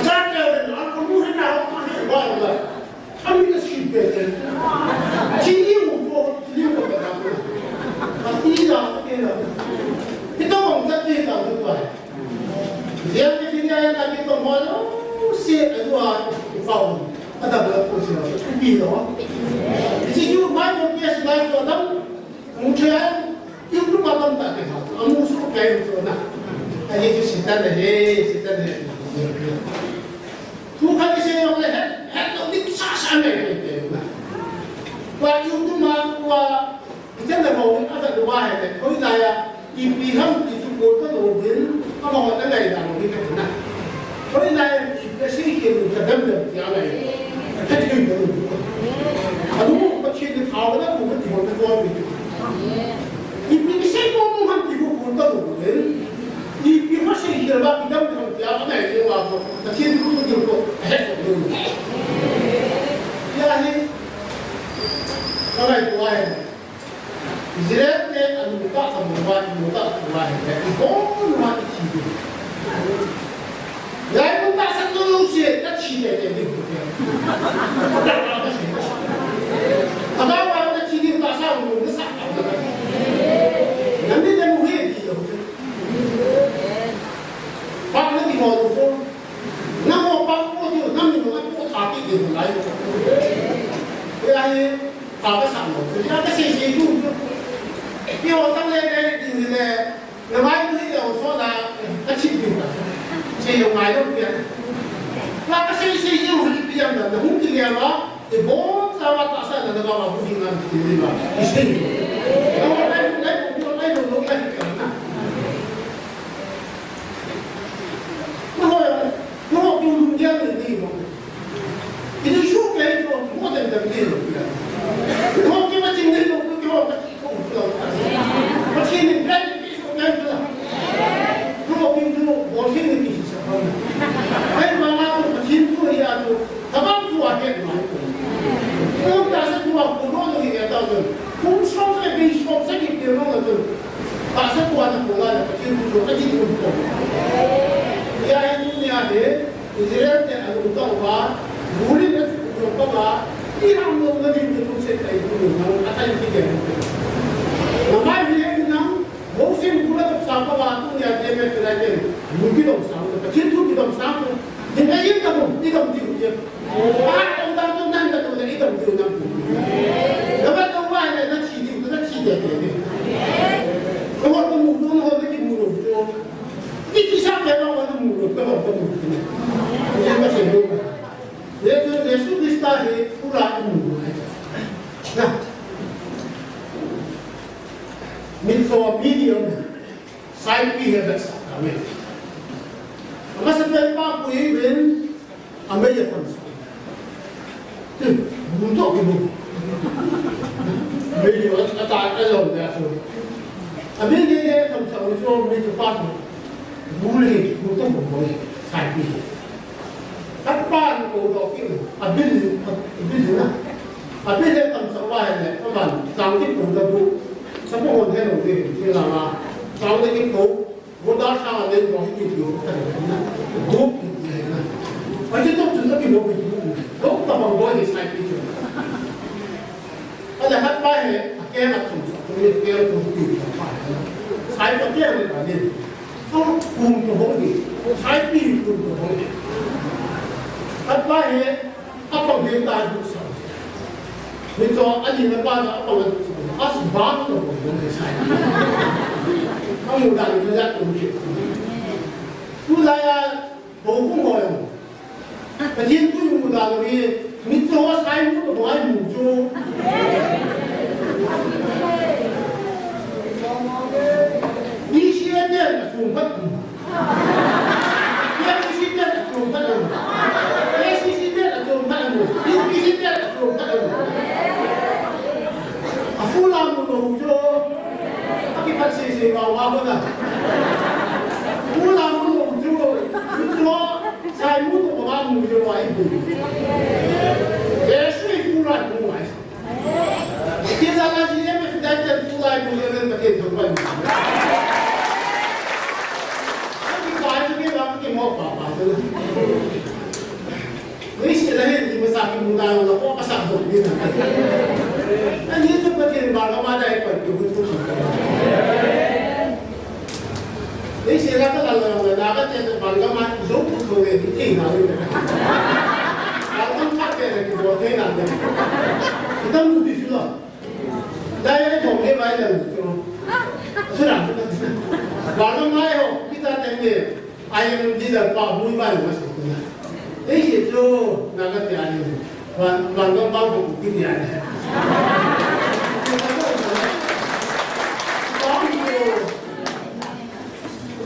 sao kêu là nó không muốn thế nào không hiểu bao giờ không biết gì về thế chỉ yêu một cái nào mà tí ra cái nào thì tôi không chắc gì đâu được rồi riêng cái phim này là cái tôi nói nó xếp ở ngoài phòng nó đập là tôi sẽ cái gì đó chỉ như mai một cái slide của nó muốn chơi yêu lúc mà tâm ta cái nào ông muốn số cái rồi nè anh ấy chỉ tên này thu khai cái xe này hết nó đi xa này và yêu lúc mà qua cái là một cái phần thứ ba này thôi là đi hâm thì chúng tôi có đồ đến có một cái này là một cái thứ này thôi là cái sự kiện của cái đâm được cái này hết hình được đúng không có chuyện thì tháo nó cũng có một cái con thì cái xe con không thì cũng có đồ đến thì cái phát sinh là ba cái đâm được cái này thì là thiên cũng có nhiều hết rồi ya này cái này của ai Direct anh buka kemudian jadi semua itu. Lain pun tak satu usia tak ciri jadi. Tak apa sih. Kalau orang tak ciri tak sah, mungkin sah. Nanti dia mungkin dia. Pak nanti mau tu, nama pak tu, nama tu tapi dia lain. Dia apa sama? Dia tak sih itu. Khi họ tăng lên đây thì là mai cái xây dựng ngày đâu kia là cái xây dựng hồi bây giờ là không kia là thì bố sao mà tại sao là nó vào không đi làm thì đi vào đi xây dựng nó lấy đồ cái nó dùng tiền để đi mà cái thứ suốt cái cho mỗi lần đâm đi rồi kìa nó cái mà chính đi rồi cái họ cái không được mà khi mình lấy cái số cái đó nó cũng được bỏ khi mình đi sao hay mà nó chính tôi ya tôi tập tôi cái này cũng ta sẽ tôi cũng có được cái đó rồi cũng sống cái bị sống cái điều đó rồi ta sẽ tôi là cũng là cái chuyện cái gì cũng có ya ini ya deh Israel yang ada untuk apa boleh nak untuk apa Iran mau lagi untuk sesuatu itu nak asal kita nama dia nak mungkin pula tu siapa waktu yang dia berkerja mungkin orang siapa tapi itu kita siapa dia yang tahu dia dia orang tu nanti tu dia dia nanti dapat tahu apa nak ciri orang tu mungkin orang tu mungkin Ini siapa yang orang tu mulut, orang tu mulut ni. Dia macam tu. Dia tu Yesus Kristus ni pura mulut. Nah, minso medium, SONGPI ada sama. Masa tempat punya ben, ambil je pun. Tu, mulut ke mulut. Medium, ada orang dia tu. Ambil dia macam macam macam apa? Boleh, untuk boleh, SONGPI. Apa yang kau fikir? Abil lah. Abil dia tak sampai ni, kawan. Sangkit pun dah bu. Semua orang tahu dia, dia lama. Sangkit itu, bodoh sangat dia boleh hidup. Duk dia. Macam tu juga kita boleh hidup. Duk tak boleh SONGPI tu. Ada apa ni? Akhirnya tu, dia tu hidup. SONGPI dia ni. Không cùng của hội nghị, SONGPI cùng của hội nghị. Các bạn ấy, các bạn hiện tại cũng sợ. Mình cho anh nhìn các bạn các bạn bán được một cái SONGPI. Không một đại người dân cũng chịu. Tôi là bộ cũng ngồi rồi. Và thiên tôi một đại người, mình cho SONGPI một cái mù cho. Đi xe điện là chuồng bất kỳ. Đi xe điện là chuồng bất kỳ. Đi xe điện là chuồng bất kỳ. Đi xe điện là chuồng bất kỳ. Phu làm một đồ cho cái bác sĩ vào vào đó. Phu làm một đồ cho sai một đồ vào một đồ lại. Để suy phu lại một lại. Khi ra là GMFDI phu lại một lần mà tiền thằng mình. Cái mỏ bảo thôi. Mấy chuyện đấy thì mới sao cái mù đào là có cái sản phẩm như này. Anh nghĩ chúng ta tiền bảo nó mà đây còn nhiều hơn chút. Mấy chuyện đó là đã cái tiền bảo nó mà giống một số người thì nào như vậy. Nó không phát cái này thì có thế nào vậy? Thì tâm mục đích chưa? Đây cái tổng cái bài này chưa làm chúng ta. Bảo nó mai ho kita tenge ayam di dalam pak bui baru masuk punya. Ini itu naga tiada. Bangga bangga bukti tiada.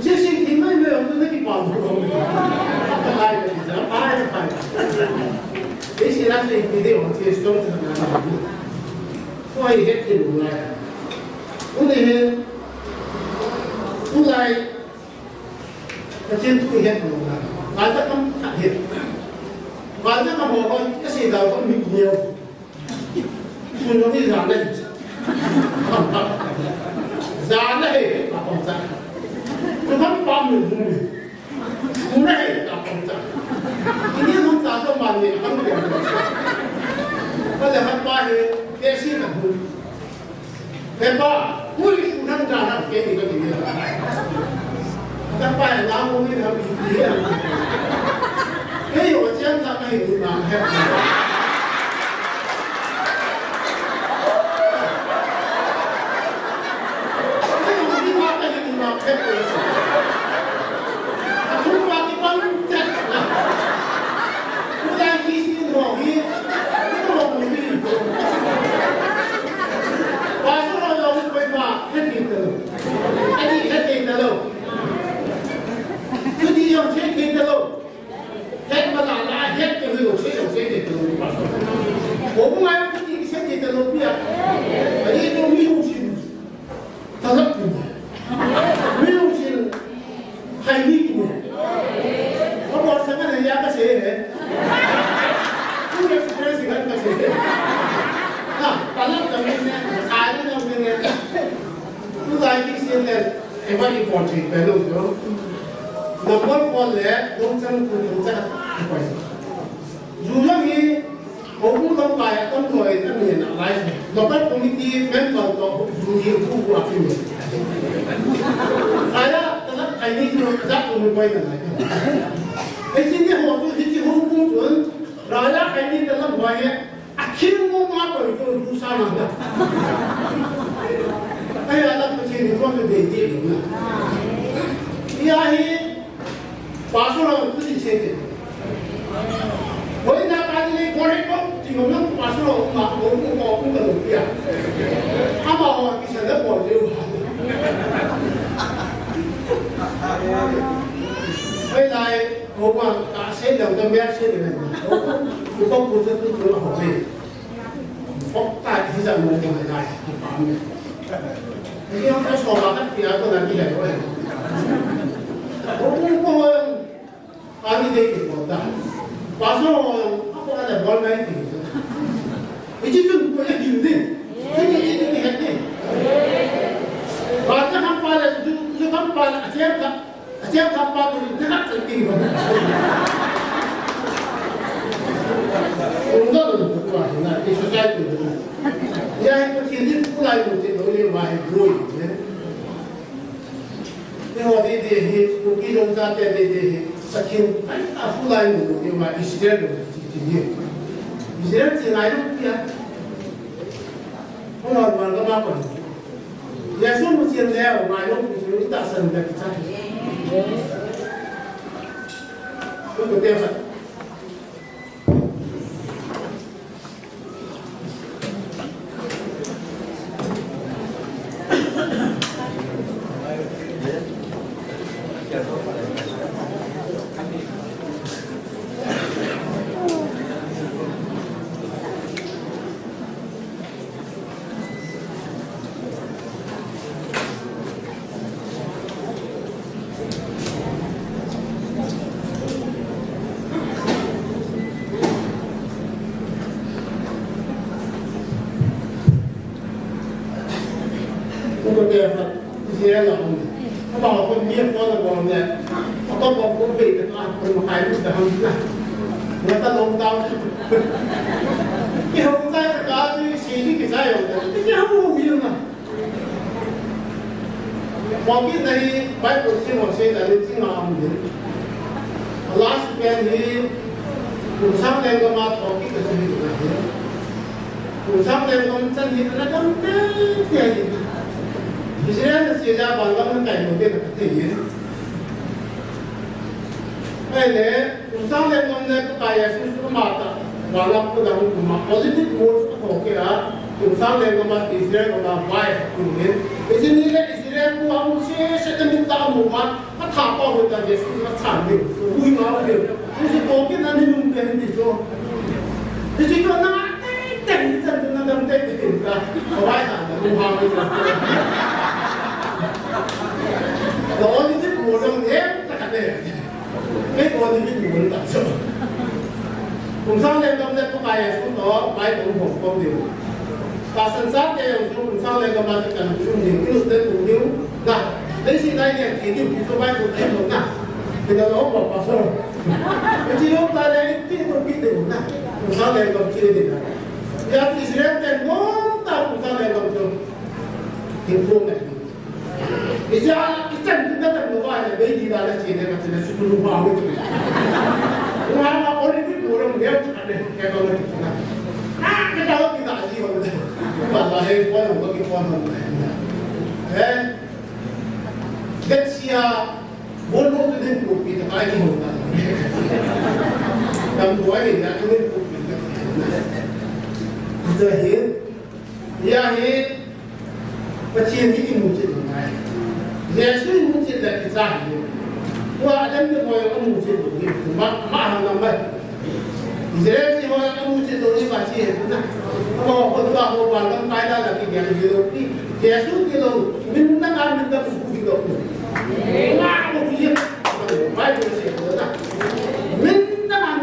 Jadi kita ni orang tu ni bangga bangga. Apa lagi kita? Apa? Ini rasa ini orang tu strong sangat. Kau ini hebat ni. Ini mulai kecil tu hidup orang, ada kan tak hidup, ada kan orang kasih tahu kan mikir, sunyi zaman, zaman he apa macam, tu kan pamer mumi, mumi apa macam, ini orang tak tahu mana kan dia, pada apa he, kasih tahu, apa, puri sudah jalan ke tiga tiga. Apa yang lama ni dah begini. Hei, orang jangan tak main guna. Hei, orang ni apa yang guna? kasih, aku ekspresi kan kasih. Nah, kalau kami ni, saya kami ni, tu lagi sih ni, emak important belum tu. Nomor call le, dongcang tu dongcang apa ini? Jujur ni, aku tak payah tak boleh tak ni nak lain. Lepas komiti member tu, jujur aku apa ni? Saya telah ini tu tak boleh buat lagi. Ini waktu itu hukum pun, raya ini telah buat. Akhir mau apa itu urusan anda. Ayah anak kecil itu kan beda juga. Ia ini pasal itu disini. Boleh nak kali ni korek pun, cuma pasal mak orang kalau dia. Apa orang kisah dah boleh. Boleh orang tak sedang dan biasa dengan. Bukan bukan tu cuma hobi. Fakta di sana mungkin ada. Jadi orang sekolah kan dia tu nanti ada orang. Orang kami dek kita. Pasal apa ada bol main ni. Itu tu boleh diunding. Ini hati. Baca kapal itu kapal ajar kapal tu dekat sekali. Untuk tu bukan, nak society tu. Yang penting pulai tu boleh main growing. Tengok dia mungkin orang kata dia sakin, pulai tu dia main Israel tu dia. Israel tinggal tu dia. Orang mana apa? Ya semua mungkin dia main tu tak senang kita. Itu dia. Dia dia lah. Kalauคนเยี่ยมก็จะบอกเนี่ยต้องบอกคนเบรกกันว่าคนมาขายลูกแต่ทำนะแล้วก็ลงดาวที่เขาใจแต่การที่สีที่กิจใจอยู่เนี่ยที่เขาไม่มีนะมองที่ในใบปลูกที่เราใช้แต่เรื่องที่เราไม่เห็นล่าสุดนี้กลุ่มช่างแรงก็มาถอดที่กระทรวงอยู่นะกลุ่มช่างแรงก็มันจะเห็นอะไรก็ไม่ได้เห็นIsrael sejak bangga mengenai mungkin terjadi. Ini usaha yang mengenai kaya susu mata, walau pun dalam rumah positif mood oke ya. Usaha yang mengenai Israel orang baik mungkin. Di sini Israel pun harus sedang minta umat, apa pun kita Yesus macam ni, bui malu dia. Jadi mungkin nanti mungkin itu. Di situ nak tension tu nak tension kita, awak tak ada rumah kita. Kalau ni tu orang dia tak ada. Kalau ni tu orang tak ada. Usaha yang kita pakai itu tu baik untuk hukum dia. Pasal sahaja yang usaha yang kita masukkan itu itu itu dah. Dari sini dia ini itu baik untuk dia nak. Kita tahu apa pasal. Jadi orang ada itu kita nak. Usaha yang kita ciri dia. Jadi Israel tentu tak usaha yang kita improve. Bisa kita tidak terlupa bagi dalam cerita macam sebelum bahawa itu. Orang orang itu orang dia ada kalau kita. Kita tahu kita aji orang. Kalau hari pun orang kita pun. Dia boleh tu dia pun kita kaya kita. Dan dua ini dia tu pun kita. Jadi dia Pecah ini mungkin dengan Yesus mungkin dah kisah ini. Wah ada ni orang mungkin tu ni, mahal nampak. Israel ni orang mungkin tu ni macam itu na. Kalau orang orang orang kaya lagi dia hidup ni, Yesus hidup, minta buku hidup ni. Wah mungkin, baik macam itu na. Minta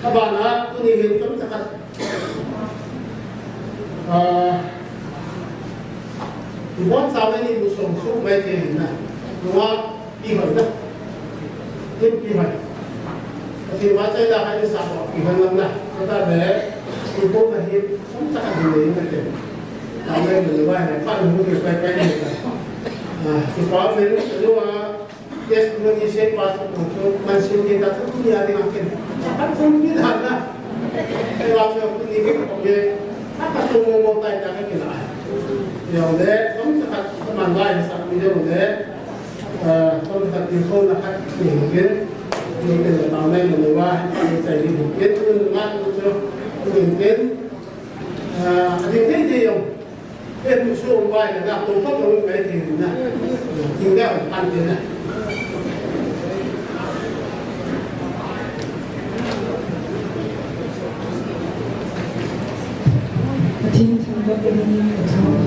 các bạn á tôi nhìn hiện tấm thật thì bốn sao này một số số mấy thì này đúng không đi hỏi đó tiếp đi hỏi thì mà chơi là hai sao bỏ kỳ phân này chúng ta để thì bốn là hiệp không chắc là gì đấy cái làm đây mình vai này phát được cái quay này thì có bên lúc yes mình đi xem pas một mình xem cái đó cũng như là đi làm cái chắc không biết hẳn là cái làm cho cái cái công việc các tung mô tay ra cái này điều đấy không chắc các bạn vai là sao video đấy không thật thì không là các điểm kiến nhưng từ đầu nay mình vai mình sẽ đi điểm kiến nhưng mà chưa điểm kiến gì không bên một số vai là làm tổ pháp rồi cái thì là chính là ăn thế này Tin thằng bác bên này của thằng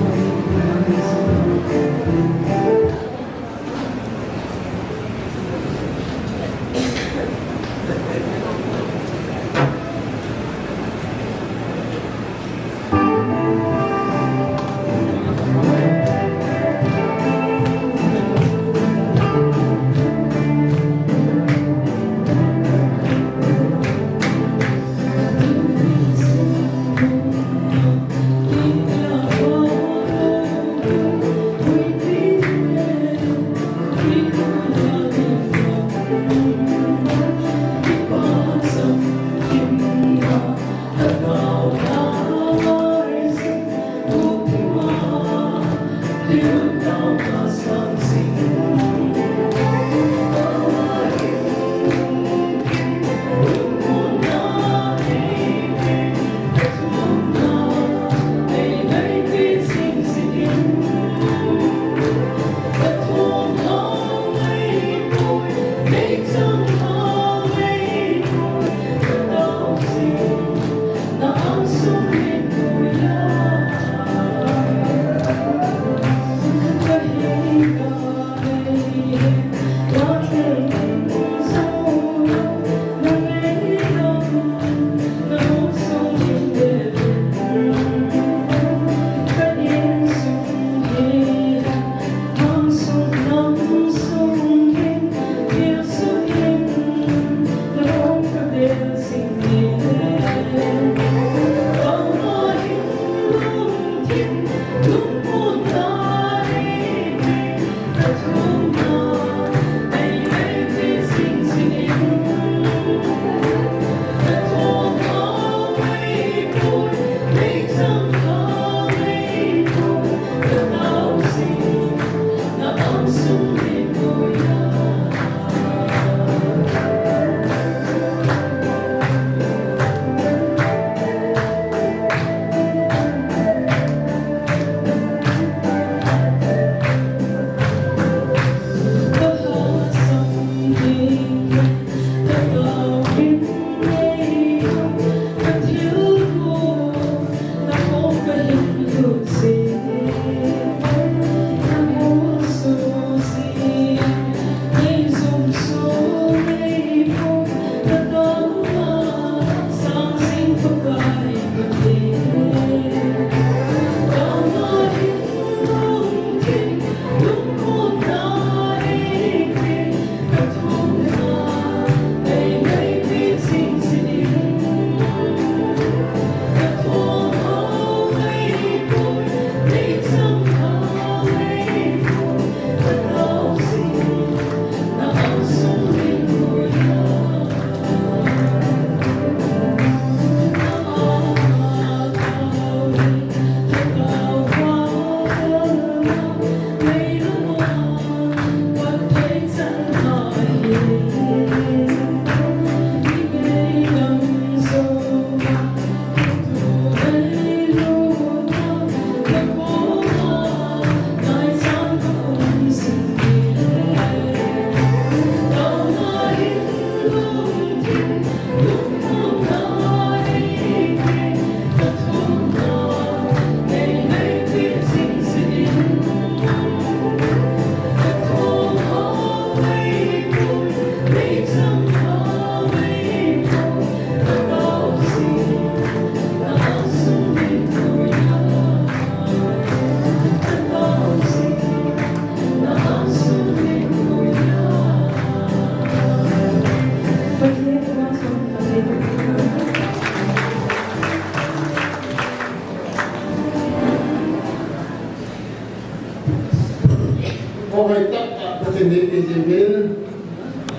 tak bertemu dengan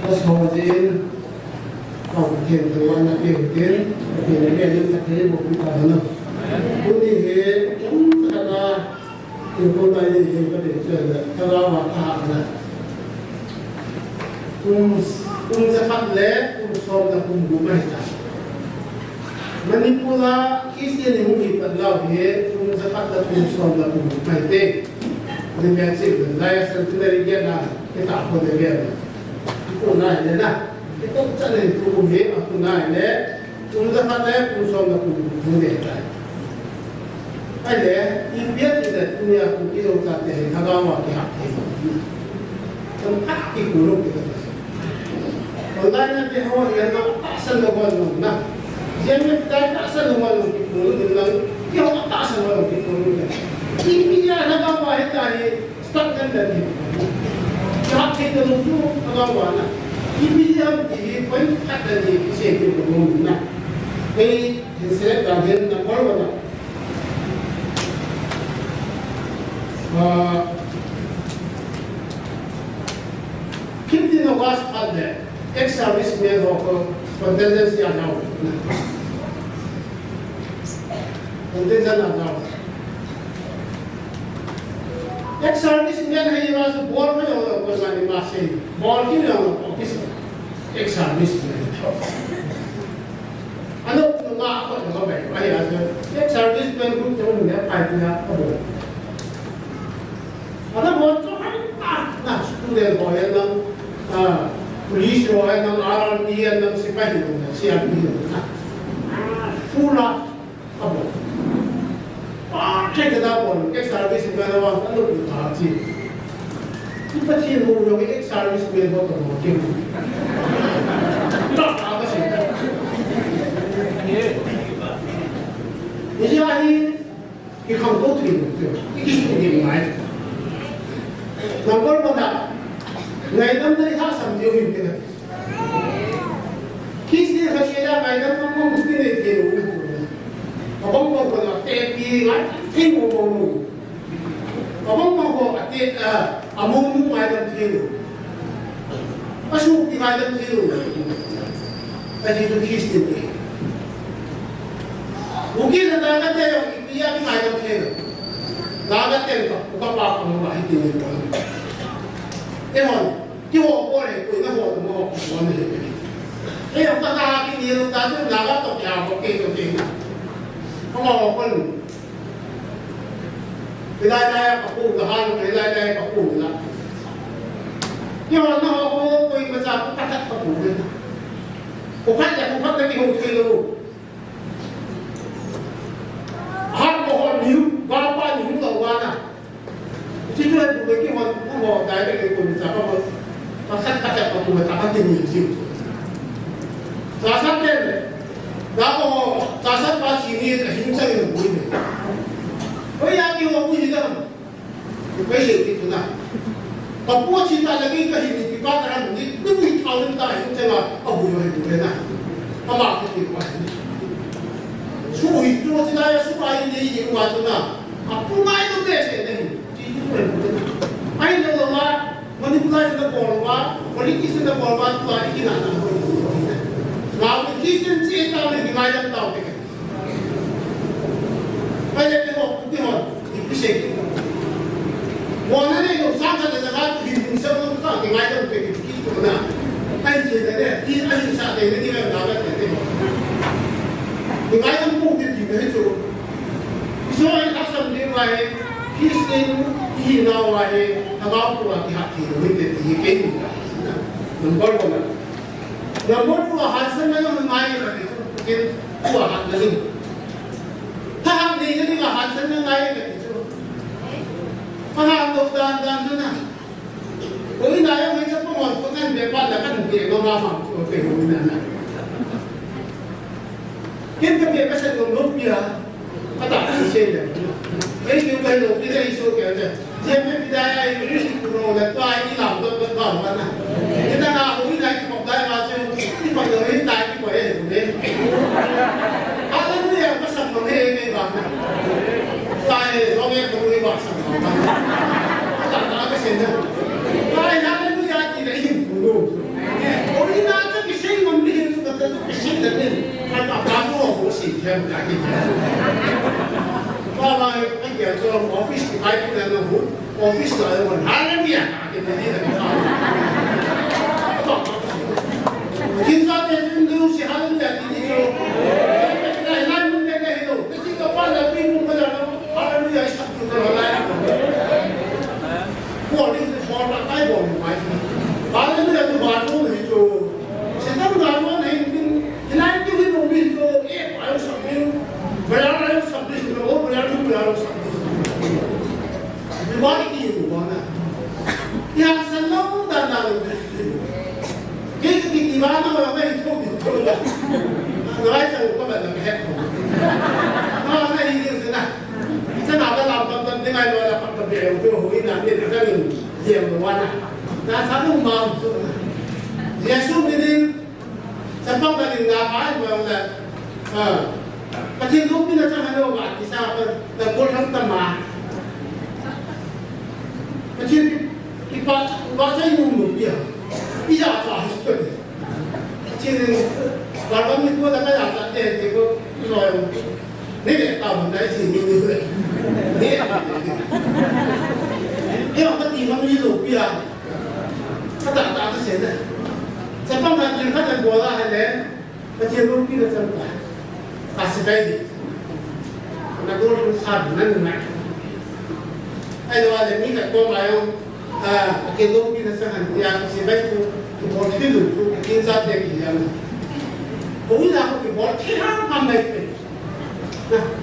Masjid Kau mungkin tuan nak mungkin ini nak buku tanah. Ini karena itu tadi yang pada cerita kalau waktu sekat le soal dah rumah kita. Manipula kisah yang kita lau he sekat dah soal dah rumah kita. Ini macam saya sendiri dia kita apa dia. Itu naik na. Itu cara itu boleh aku naik le. Sekat le soal dah rumah kita. Ada, impian kita punya aku kita kata kalau waktu hati. Tempat ikut kita. Online nanti hawa yang tak senang orang nak. GMFDI tak senang orang kita dengan dia tak senang orang kita. Ini dia nak apa itu ni start dan dari. Jawab kita dulu orang mana. Ini dia di poin kata ni siapa orang nak. Ini hasil kajian nak orang. Kita nak bahas ada. Ex-service में होकर contingency आ जाओ, contingent आ जाओ. Ex-service में है ये वाला बोल में जो कोई मानी मासे बोल की ना ऑफिस ex-service में. अनु ना आपको जो बैठ भाई आज ex-service में कुछ जो मुझे पाइप ना अब अनु बहुत जो है ना student boy ना Police roh yang arang dia yang sipai itu, siap dia. Pula apa? Cek kita pun, ex-service mana orang tu berhaji. Kita sih orang ex-service mana orang mungkin. Tak apa sih. Ini ahi, ini kamu tu itu, ini ini mana? Nomor berapa? Ngày năm nay khác sắm nhiều hình thế này. Khi xưa khi kia ngày năm không có một cái gì tiền đủ. Mà bông bông còn là tệ gì lại thêm một bông bông. Mà bông bông còn là tệ mông ngoài năm tiền đủ. Mà số cái ngoài năm tiền đủ. Cái gì cũng khi xưa vậy. Mungkin ada kata yang dia di ngoài năm tiền. Nggak ada tiền kok apa kamu lah itu ni. Thế còn cái hộ qua này của cái hộ của họ của này thế ông ta ra cái gì ông ta cứ là các tộc nhà có tiền không họ quân cái đây có cụ là hai cái đây có cụ là nhưng mà nó có quên mà ra cũng cắt cắt có cụ lên cụ khách là cụ khách cái hộ kia luôn hai một họ níu ba níu đầu qua nè chỉ là một cái họ họ đại cái cụ là sao mà cắt cắt có cụ là cắt cái nhiều chịu giá sát lên đã có giá sát ba chỉ ni là hình thành được quý này bây giờ kêu họ quý gì đó bây giờ thì thế nào còn bố chỉ ta là cái hình thì ba cái làm gì cứ bị thao lên ta hình thành là ông bùi này bùi này mà bảo cái gì vậy số hình cho chúng ta số ai đi gì mà chúng ta không ai đâu để sẽ này chỉ chúng mình ai đâu mà manipulasi nó còn quá politics nó còn quá tu ai cái nào nào mình chỉ cần chế tạo nên cái này tạo cái bây giờ cái họ cái gì mọi người này cũng sáng suốt là các hình dung sâu hơn các cái này trong cái chỗ nào anh chị thấy đấy khi anh sao thấy cái gì là nào đấy cái này trong bộ cái gì đấy chỗ số anh các sản phẩm này khi sinh khi nào này thằng nào cũng là cái hạt thì mình để cái gì mình coi còn là một của hạt sinh nó mình mai là cái của hạt là gìถ้าทำดีก็นี่ก็หาฉันยังไงกันถ้าหาตัวดานนั่นน่ะโอ้ยนายยังไม่จะป้องกันคนนั้นเดี๋ยวบ้านแล้วก็หนุ่มเด็กก็มาฟังโอเคโอ้ยนั่นน่ะกินกับเด็กไม่ใช่ลงรถเบียร์ก็ตัดที่เช่นเดียวไม่คิดไปหลงที่ได้โชว์เกี่ยวกับเช่นไม่ได้ไอ้รู้สึกโกรธแล้วก็ไอ้ที่หลังตัวก่อนวันน่ะที่นั่นน่ะโอ้ยนายบอกได้มาเช่นที่ฟังเลยตายที่ป่วยเห็นไหมอะไรเนี่ยก็สั่งมาให้ไงบ้างตายร้องเองก็ไม่บอกสั่งมาตัดตาก็เสียเนี่ย ngay đó là Phật về ông tôi hồi là nên các mình nhiều đồ ăn na sáng hôm mà Giêsu đi sẽ phong gia đình là phải vào là mà thiên lúc bây giờ cho hai đứa bạn thì sao là cô thắng tâm mà thiên cái ba trái mùng một bia bây giờ cho hết rồi thiên và có những cô đã cái làm tiền thì cô rồi nếu để tàu mình đấy thì mình như vậy nếu mà tìm không như lục bia các bạn ta sẽ thế này sẽ phong là thiên khách của ta hay đấy mà thiên lúc bây giờ chẳng phải sẽ đây đi là cô không sao được nên này ai đó là mình phải coi lại không cái lúc bây giờ sẽ hành trang sẽ bay cô thì bỏ cái lục cái thiên gia tiền gì vậy cũng là một cái bỏ thế nào làm này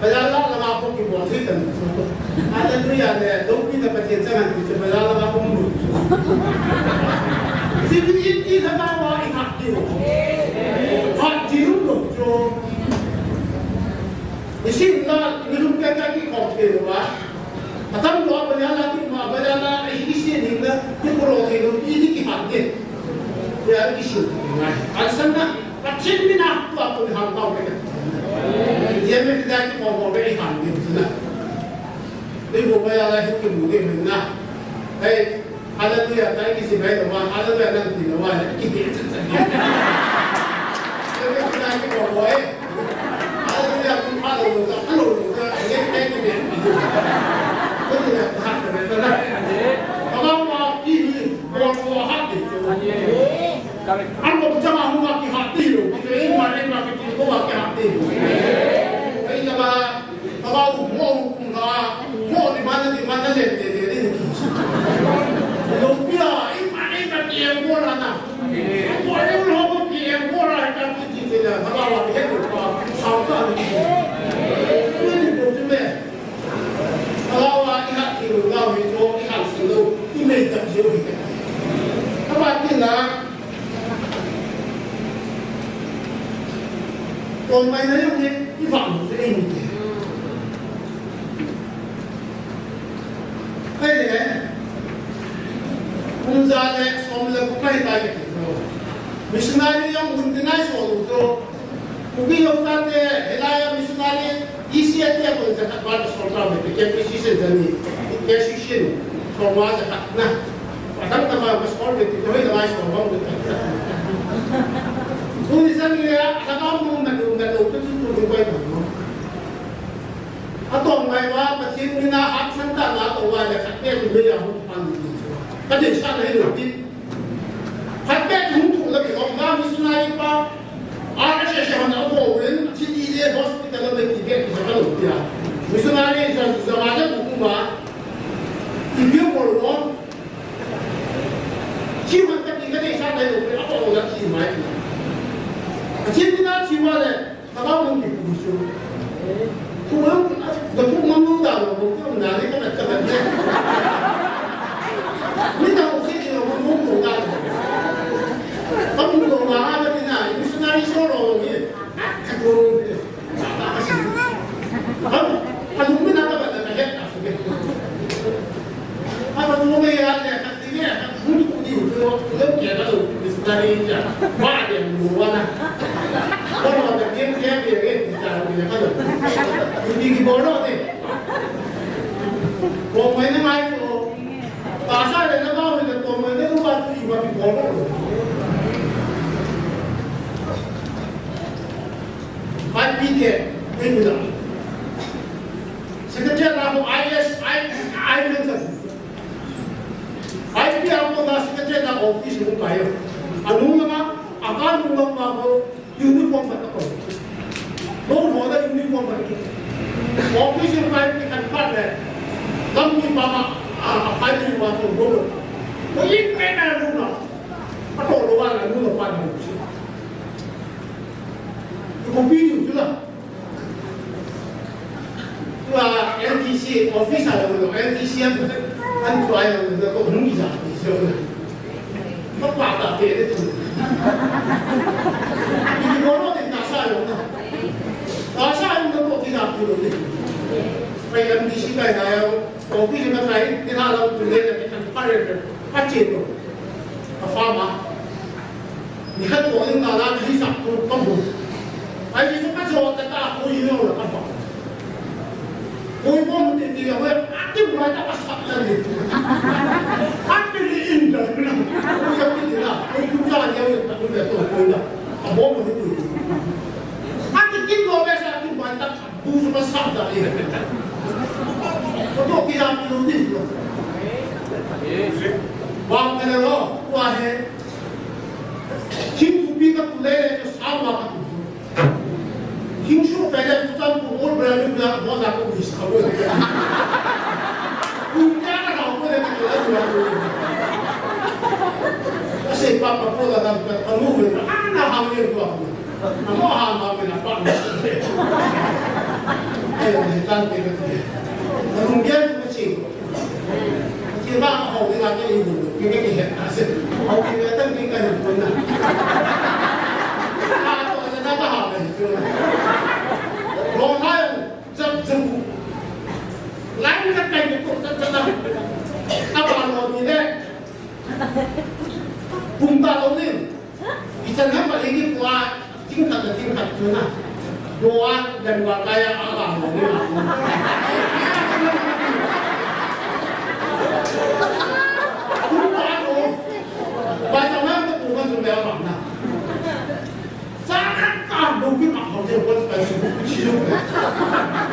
bây giờ là mà có cái bỏ thế tận ai là tôi là lúc bây giờ phải thiên gia hành thì bây giờ là mà không đủ thì cái gì thằng nào mà hạt tiêu đủ cho Isin na nilum kaya ki kopi doa, atam doa berjalan tu ma berjalan isin ni na ni puro tu ini ki hati, ya isin. Asal na kacim ni na tu aku ni hantau mereka. GMFDI ki mau beri hati tu na. Ni mau berjalan hidup mudi na. Hey, ada tu ya tadi kisi bayi doa, ada tu ya nanti doa, ki biar cakap. GMFDI ki mau beri. Hãy subscribe cho kênh Ghiền Mì Gõ để không bỏ lỡ những video hấp các bạn tin là còn mày nói như thế cái vọng sẽ in cái này cũng ra đấy xong là cũng phải tay cái đó missionary yang undinai solo to cũng cái ông ta đấy là missionary ICT cũng sẽ các bạn solo ra về cái cái system này cái system không quá sẽ na Kadang tambah bersekolah di Tikoi tambah sekolah di Tikoi. Tulisan dia kadang mengandung itu Tikoi dulu. Atau mereka macam ni nak hak santan atau ada kakek tu dia yang panggil. Kadang sana hidup di. Kakek tu lagi orang misionari pa. Ada sesuatu yang orang ciri dia hospital lebih tiga kalau dia. Misionari zaman buku mah. Dia boleh chỉ mà cái gì cái này sao đây được cái áo là chỉ máy chỉ cái đó chỉ mà này nó bao nhiêu tiền số thu lắm được thu mắm nuôi đào một cái ông nào đấy cái này cái này mình đâu có gì đâu mình muốn đồ đào không đồ mà cái này mình sẽ nói số rồi gì cái đồ không anh không biết nào cái này hết à anh mà mua cái này cái gì này lớp kia nó được Israel chứ ba điểm đủ anh có một cái kiếm kiếm về cái gì chẳng thì nó được đi cái bó đó thì còn mấy năm nay rồi tại sao lại nó bao thì còn mấy năm qua thì mà cái bó đó phải biết cái gì đó sẽ cái chuyện nào ai biết được ai dia aku dah sekejap dah office ni kaya. Anu nama akan mungkin aku uniform apa? Don't hold the uniform lagi. Office ni kaya ni kan part le. Kamu ni mama apa ni waktu dulu. Kau ini kena dulu. Atau luar lah dulu pada musim. Kau pilih tu lah. Wah LDC office ada dulu. LDC apa? Anh tụi anh là có đúng gì gì rồi nó bảo cả tiền đấy thôi thì nó thì tại sao rồi tại sao anh nó có cái nào thì rồi phải làm gì cái này 我必须跟来，你看了对的，他人他接住，他发嘛，你看左右哪哪黑上都都不，而且说他说在大湖里用了他发，我们这个会啊，对不来他发了的，他这里硬的，我要给你了，我不知道你要我在做对的，我们是对的，他这经过那啥对不来他不什么上的耶。我都给他们都认了，王个了，我还听不比个不来的就啥话个不说，听说白的不占不我不然就不让我哪个为啥我这个，人家个老婆的那个不让我谁爸爸过了那个他路的啊那行业多，那么行嘛给他办的，哎呀你当这个的。农业这个情况，ที่ว่าเขาเวลาจะอยู่ยังไม่เห็นนะสิเขาคิดว่าตั้งนี้ก็เห็นคนน่ะถ้าตัวจะน่าก็หาไปเจอลงท้ายจะจุกล้างกันไปก็จะถ้าบางคนนี่เนี่ยปุ่มตาเราเนี่ยอีฉันให้มาเองที่ว่าทิ้งขัดเจอนะดูว่าอย่างว่าใครอาบางคนนี่บ้านเราแม่ก็ปลูกกันจนแล้วหลังนะสร้างการดูที่หมักเขาจะวนไปสู่ชีวิต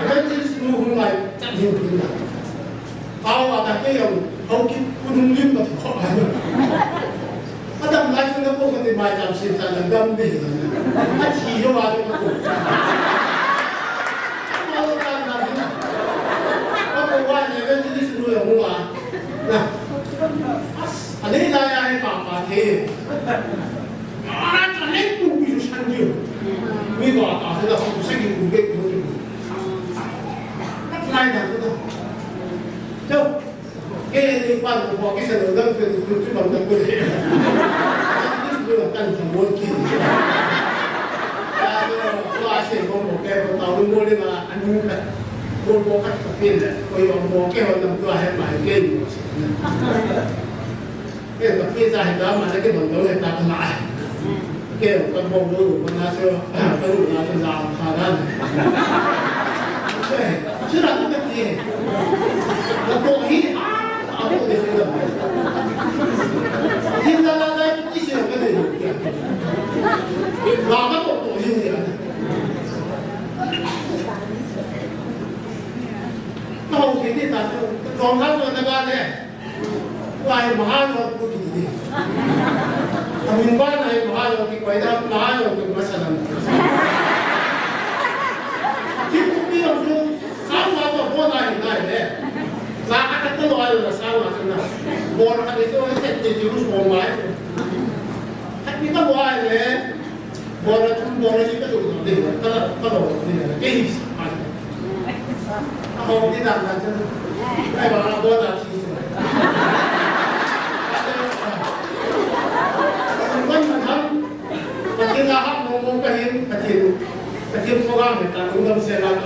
แล้วที่สิ่งนู้นอะไรจะเห็นเป็นอะไรเขาว่าแต่ก็ยังเขาคิดคุณยิ้มกับเขาอะไรถ้าดำไรซึ่งก็พวกกันในใบจำสิ่งต่างๆดำดีเลยถ้าขี่เข้ามาจะมาปลูกเราต้องการอะไรนะเพราะว่าในเรื่องที่สิ่งนู้นอย่างว่านะอันนี้นายให้ป่าป่าเทอาจจะเล็กกูอยู่ชั้นเดียวมีกว่าต่อที่เราผู้สิ่งกูเก็บอยู่ที่นั่นนายนะทุกท่านเจ้าเกี่ยในบ้านผมบอกที่เสนอเรื่องเป็นคุณที่เราต้องคุยนี่คือเรื่องการทำบุญกินว่าเสียงของผมแกเราต่อรุ่งโรจน์มาอันนู้นแบบโบกัดกับเป็นเลยคอยบอกแกเราทำตัวให้หมายเก่งเกี่ยวกับพี่ชายแล้วมันก็โดนโดนตาขนาดเกี่ยวกับมองดูมันน่าเชื่อก็รู้น่าจะยาวขนาดใช่ชื่อเราต้องเป็นที่เราโตหินเอาไปเลยที่เราได้ที่เชื่อก็ได้เราก็โตหินเนี่ยก็โอเคที่ตาลองทำตัวนั้นเนี่ยว่าไอ้มหาโลกพูดดีๆทำยังบ้านไอ้มหาโลกที่ไปได้มหาโลกที่มาสนับที่พวกนี้เราดูสาวมาตัวพ่อได้ได้เนี่ยสาวก็ต้องรออยู่สาวมาสนับบอลอะไรที่ว่าเจ็ดจิ๋วสมองไว้ถ้าพี่ต้องว่าเนี่ยบอลที่ก็ดูดีก็โดดดีเก่งสักพันเขาที่ดังกันใช่ไหมไอ้บอลบอลที่มันทำปฏิบัติมองไปเห็นปฏิบัติว่าเหมือนกันรู้ต้องเสียหลัก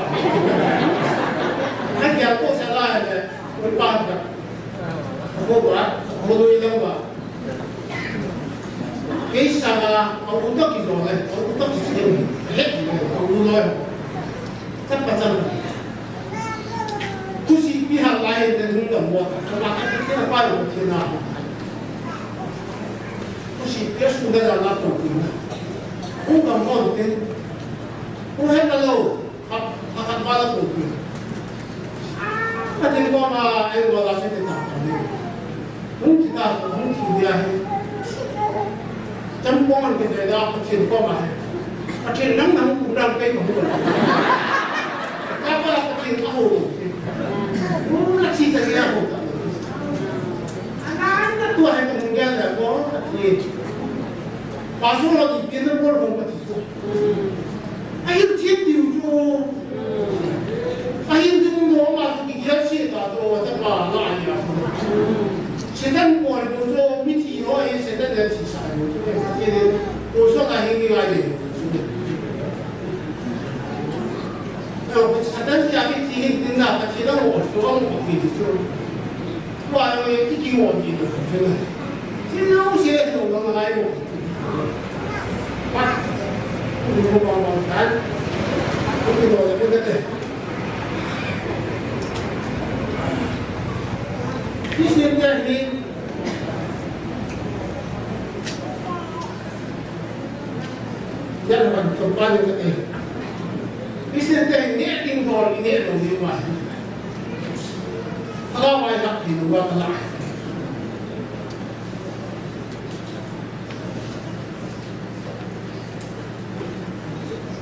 ถ้าเกี่ยวกับเสียหลักเนี่ยมันบ้านแบบพวกว่าพวกดูยังว่าเกี่ยสังอาเอาอุตกิจเลยเอาอุตกิจเลยเฮ็ดเลยเอาดูเลยจับประจันกุศิพิหารลายเดินหุ่นดำวัวสมัครที่จะไปหมดที่นั่นเกี่ยวกับเรื่องนั้นตัวคุณผู้กำกับเป็นผู้ให้ตลอดครับขัดมาแล้วตัวคุณถ้าเด็กว่ามาเอ็งว่าเราจะได้ทำอะไรมุ่งที่ตามุ่งที่เดียวจำป้อนกันเลยนะประเทศก็มาประเทศนั่งกูดังไปของมึงแล้วก็ประเทศเขาผู้นักชีจะเรียกผมอันนั้นตัวให้เป็นแก่แล้วก็ที่Pasal lagi kita buat kompetisi. Akhir tiap diuju. Akhir tu mungkin masuk di kiat sih tak tu macam mana lagi lah. Setan buat tu miti roh setan dari sisa tu. Jadi dosa dah ini lagi. rồi thật ra thì thì tin là thì nó một chỗ một cái gì chứ qua rồi cái gì một gì được chứ này thì nó sẽ được nó lại một bắt không còn cái cái đồ là cái này cái chuyện này thì jangan lupa kembali ke ini. Istilah ini tinggal ini dong di mana. Kalau banyak di luar lah.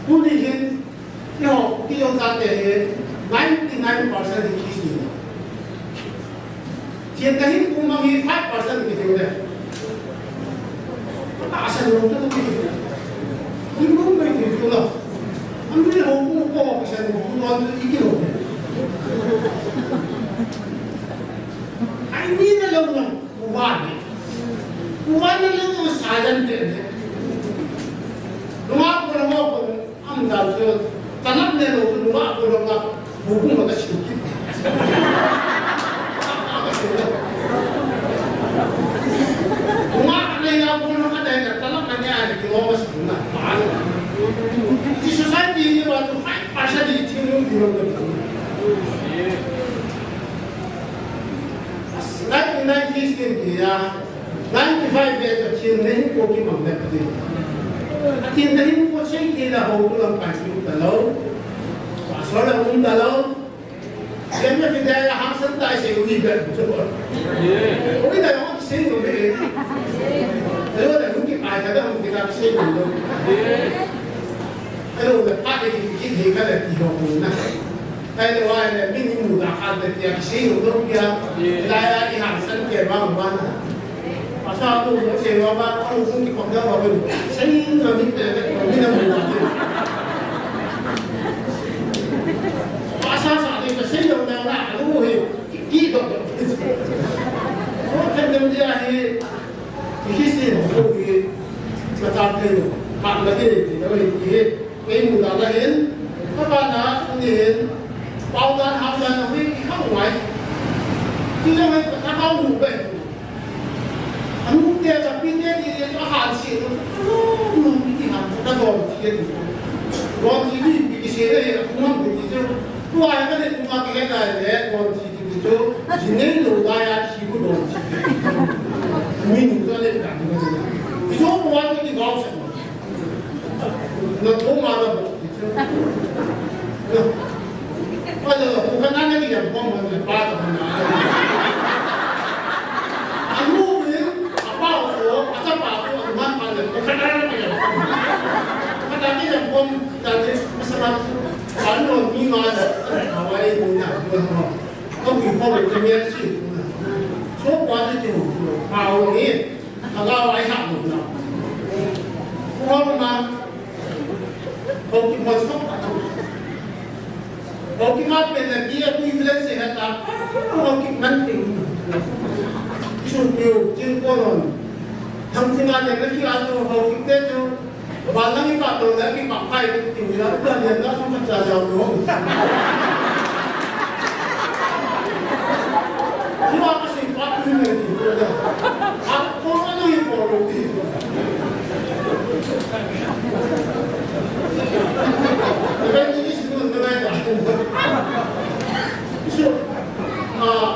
Kemudian, kita tadi 99% di sini. Kita ini cuma 5% di sini. Asal orang tu tu. Ini pun baik tu lah. Ambil hukum apa pasal hukum orang itu ikut. Ini adalah orang buat ni. Buat ni tu sahaja dia. Rumah pun amdal tu tanam ni tu rumah pun hukum ada sikit. Rumah ni yang pun ada yang tanam ni ada di bawah sana. Di society ni waktu 5% di sini belum betul. 1990s dia 95 dia kecil ni kopi mampu betul. Akhir ni pun saya kira hukum pasal kalau pasal kalau GMFDI hasil tak saya uji betul. Tapi dah orang saya ni. Kalau dah mungkin ada orang kita saya belum. Kalau dah ada kita kalau TUIBONG nak. Kalau ada minimum dah ada dia saya belum dia. Laya ini hasil dia mana. Pasal tu saya apa orang mungkin kau dah apa tu. Saya ni minimum ada. Pasal saat itu saya dah nak lu kita. Oh kan dia ni. Kisah itu macam tu, mak lagi jadi ini mudah lain, apa nak ni, bawaan haflan ni kau mai, kita ni tak tahu bukan, anu dia tapi dia ahad sih, mungkin tak tahu dia tu, orang ini kisah aku nak begitu, tu ayat ni tu mak kita ada, orang ini tu, jenis tu ayat sih pun orang minum tu ada tak ada. Itu orang tu di gaul semua. Nak mana itu. Pada bukan ada ni yang pom mana pada mana. Anu ni apa aku mana pada bukan ada ni yang pom. Ada ni yang pom dari masalah anu ni mana awal punya. Kau pom itu ni sih. So quan itu mau ni kalau ayah mula, orang mana, orang kita sok tak, orang kita pernah dia tu ibarat sehat tak, orang kita nanti, suruh jengkoron, hamzah ada lagi ada orang kita tu, balang ini tak tahu lagi pakai itu, dia dah dia dah sempat jauh dong. Cuma masih 40 minit itu ada. Aku mana yang boleh itu? Tapi ini semua dengan dah. So,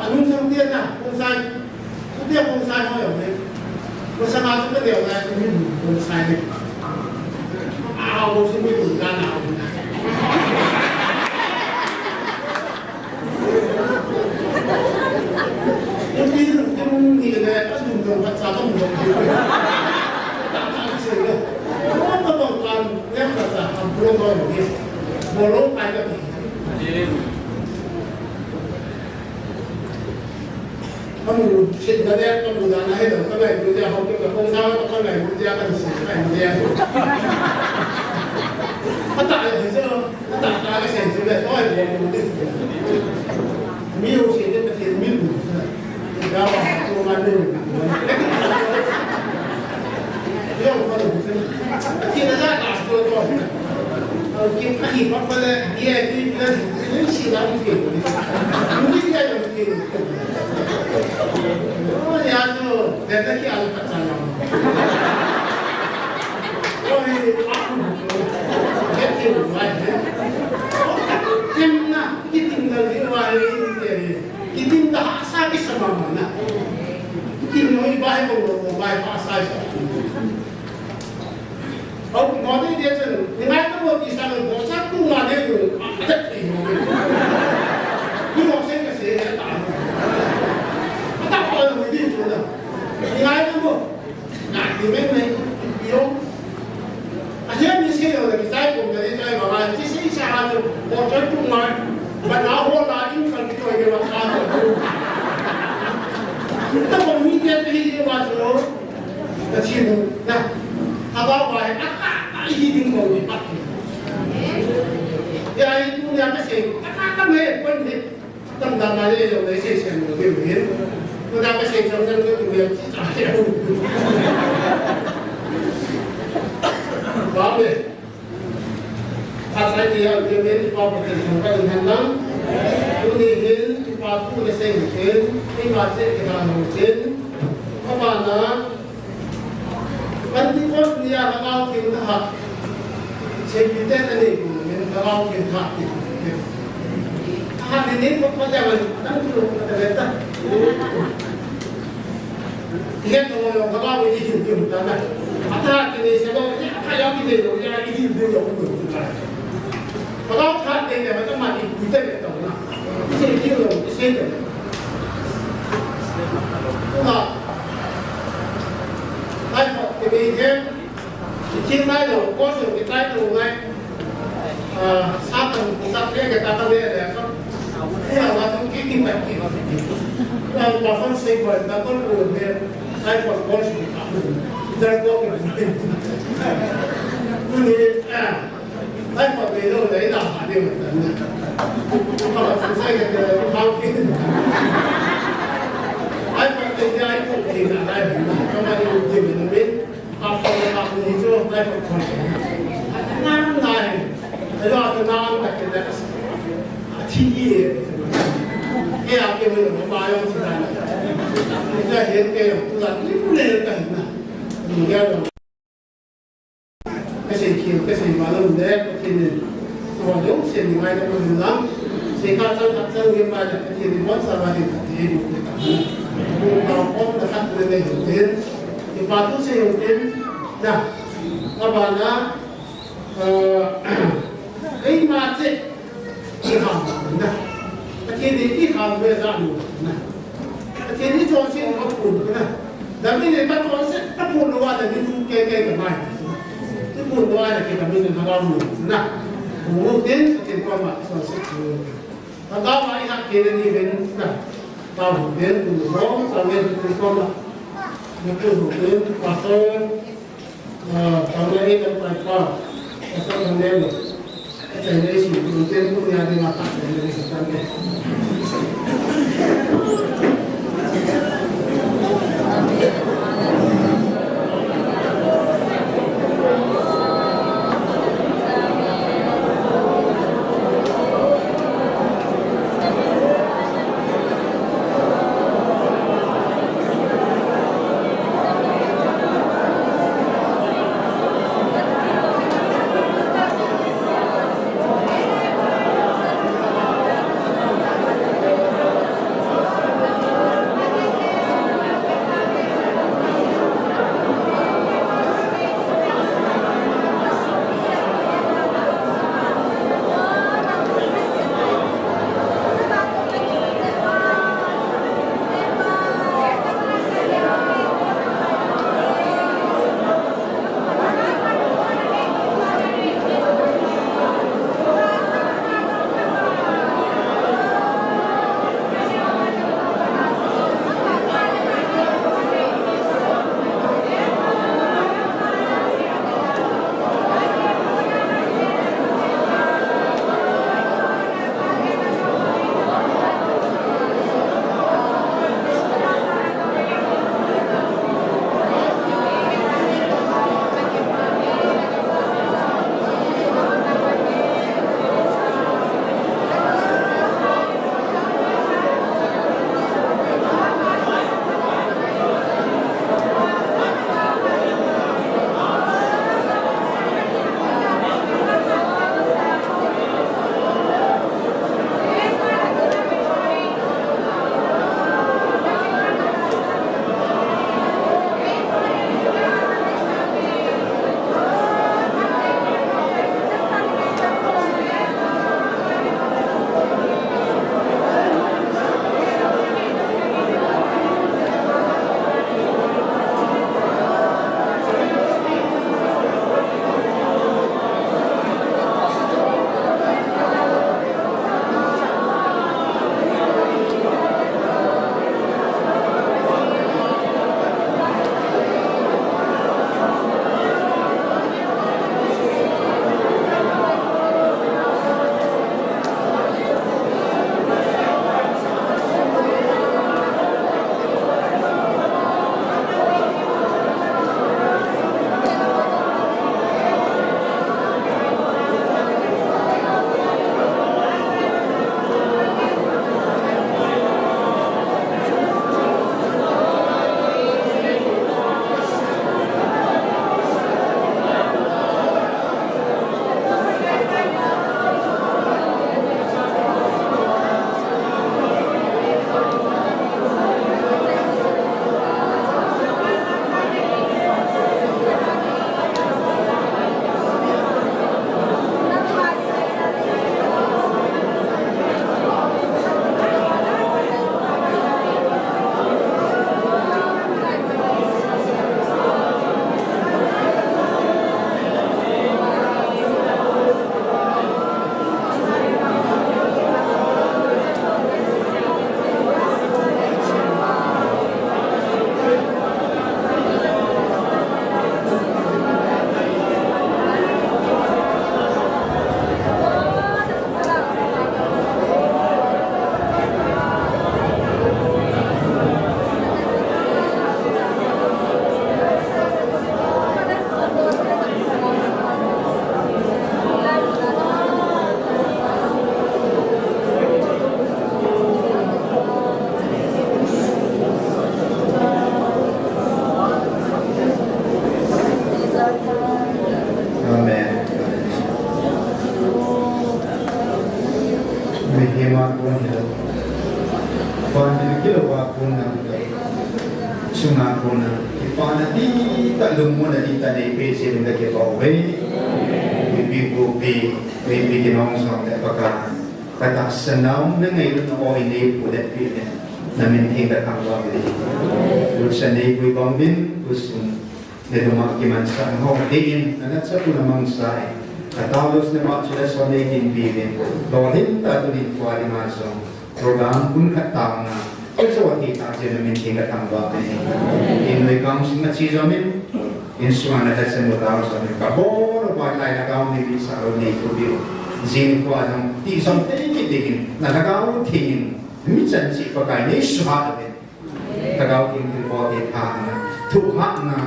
anu sampai na, bonsai. Dia bonsai apa ya? Bersama tu dia ada ini bonsai ni. Bonsai ni bukan apa. Tapi yang ni ada pas untuk baca tu untuk tak ada sih. Orang tu yang baca belum tahu belum ada ni. Kamu sebenarnya kamu dah nak itu, kamu itu dia hok ke bangsa, kamu itu dia kan sih, dia. Tak ada sih, tak ada sih, sudah tahu dia. Mil sih dia macam mil. Kalau aku mana ni, dia bukan tu. Kita dah tak tahu tu. kim ahi papale ye tu na ni sila ni ke ni sila ni ke oh ya tu deta ki al patana oh ni aku get you right kimna kiting na ni wa ni ke kiting da sa ki sama mana kiting no ibai ko bai pa sa ông nói đến địa chân, thì ngay cái một kỳ sản có chắc cũng là để rồi rất thì nhiều người, nhưng học sinh là sẽ hiện tại, nó tao coi là người đi chỗ nào, thì ngay cái một, ngại thì mấy này, hiểu, chứ mình sẽ hiểu là cái trái cùng cái trái mà là chỉ sẽ xa rồi, một cái cũng nói, và nó hôn là những phần cái cái mà xa rồi, nó còn nghĩ đến cái gì mà rồi, là chỉ một, nè. Kalau baik, ini tinggal di pagi. Ya itu yang masih, kan pun ni, tentang mana yang masih semua begini. Kita masih jangan tu dia cakap. Baik. Asal dia ni apa pun kita hendak. Ini kita pun masih mungkin, ini masih kita mungkin. Apa nak? Kan di pos dia kalau kita hak, sekitar ni pun kalau kita hak itu, hak ini pun macam mana? Tentu ada. Dia tu orang kalau ini hidup kita nak, ada ini sebab kalau kita hidup kita ini hidup yang betul. Kalau hak ini macam mana kita kita nak, sekitar orang sekitar. Nah. Ai học thì vì thế trên đây rồi có sự cái tay tù này sát tầng sát cái người ta ta đây là không thế là trong cái kinh nghiệm là bà phân sinh bởi ta có buồn về ai còn có sự cảm ơn dân có cái gì nhưng ai còn về đâu đấy là hả điều không là phân sinh cái không kinh ai còn về ai cũng thì là đây không ai cũng thì mình biết học xong học thì chưa ai còn còn năm này cái đó thì năm là cái đó thi cái học cái mình không bao nhiêu thời gian mình ra hiện cái chúng ta cứ lên cái hình này mình nghe rồi cái gì kiểu cái gì mà nó đẹp cái gì còn giống gì thì ngay trong mình lắm thì các chân nghiêm bài cái gì thì mất sao mà thì được cái nhưng mà con là các người này hiểu tiếng thì bà cũng sẽ hiểu tiếng nào các bạn đã cái mà chết cái hàng này cái gì hàng về ra đủ này cái gì cho xin nó buồn cái này đặc biệt là bắt con sẽ bắt buồn nó là cái cái này cái buồn nó là cái mình nó đau nhiều nào một tiếng thì qua mặt nó sẽ và đó là cái cái gì bên nào tao một tiếng từ đó sau bên từ con là một tiếng và sau đây trong bài qua và sau thằng em rồi cái này đây chỉ đầu tiên cũng nhà đi làm tạm để mình làm cái kita lumun di tanah pesi dengan kita bawa, bibi kinong sang terpakai kata senam dengan itu orang ini boleh pilih, namun tidak tanggung ini. Urusan ini gue bangun, urusan itu makiman sang hong diin, anak satu namang saya. Kata harus nama sudah suami pilih, dohin tak tu di kuali masuk, program pun kata na. Kalau kita jadi mentingkat tambah ini, ini kamu semua cizamin, insuran ada semua tahu sampai kabur, balai nak kamu ni bisa orang itu biru, zin kuat di sampai ini dingin, nak kamu tingin, macam si pakai ni suhat ni, kalau kita buat itu Tuhan na,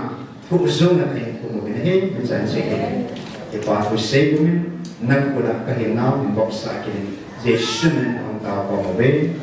Tuhan na itu mungkin ni macam si ini, lepas tu sebelum nak pula kehinau boksa kini, jadi semua orang tahu kamu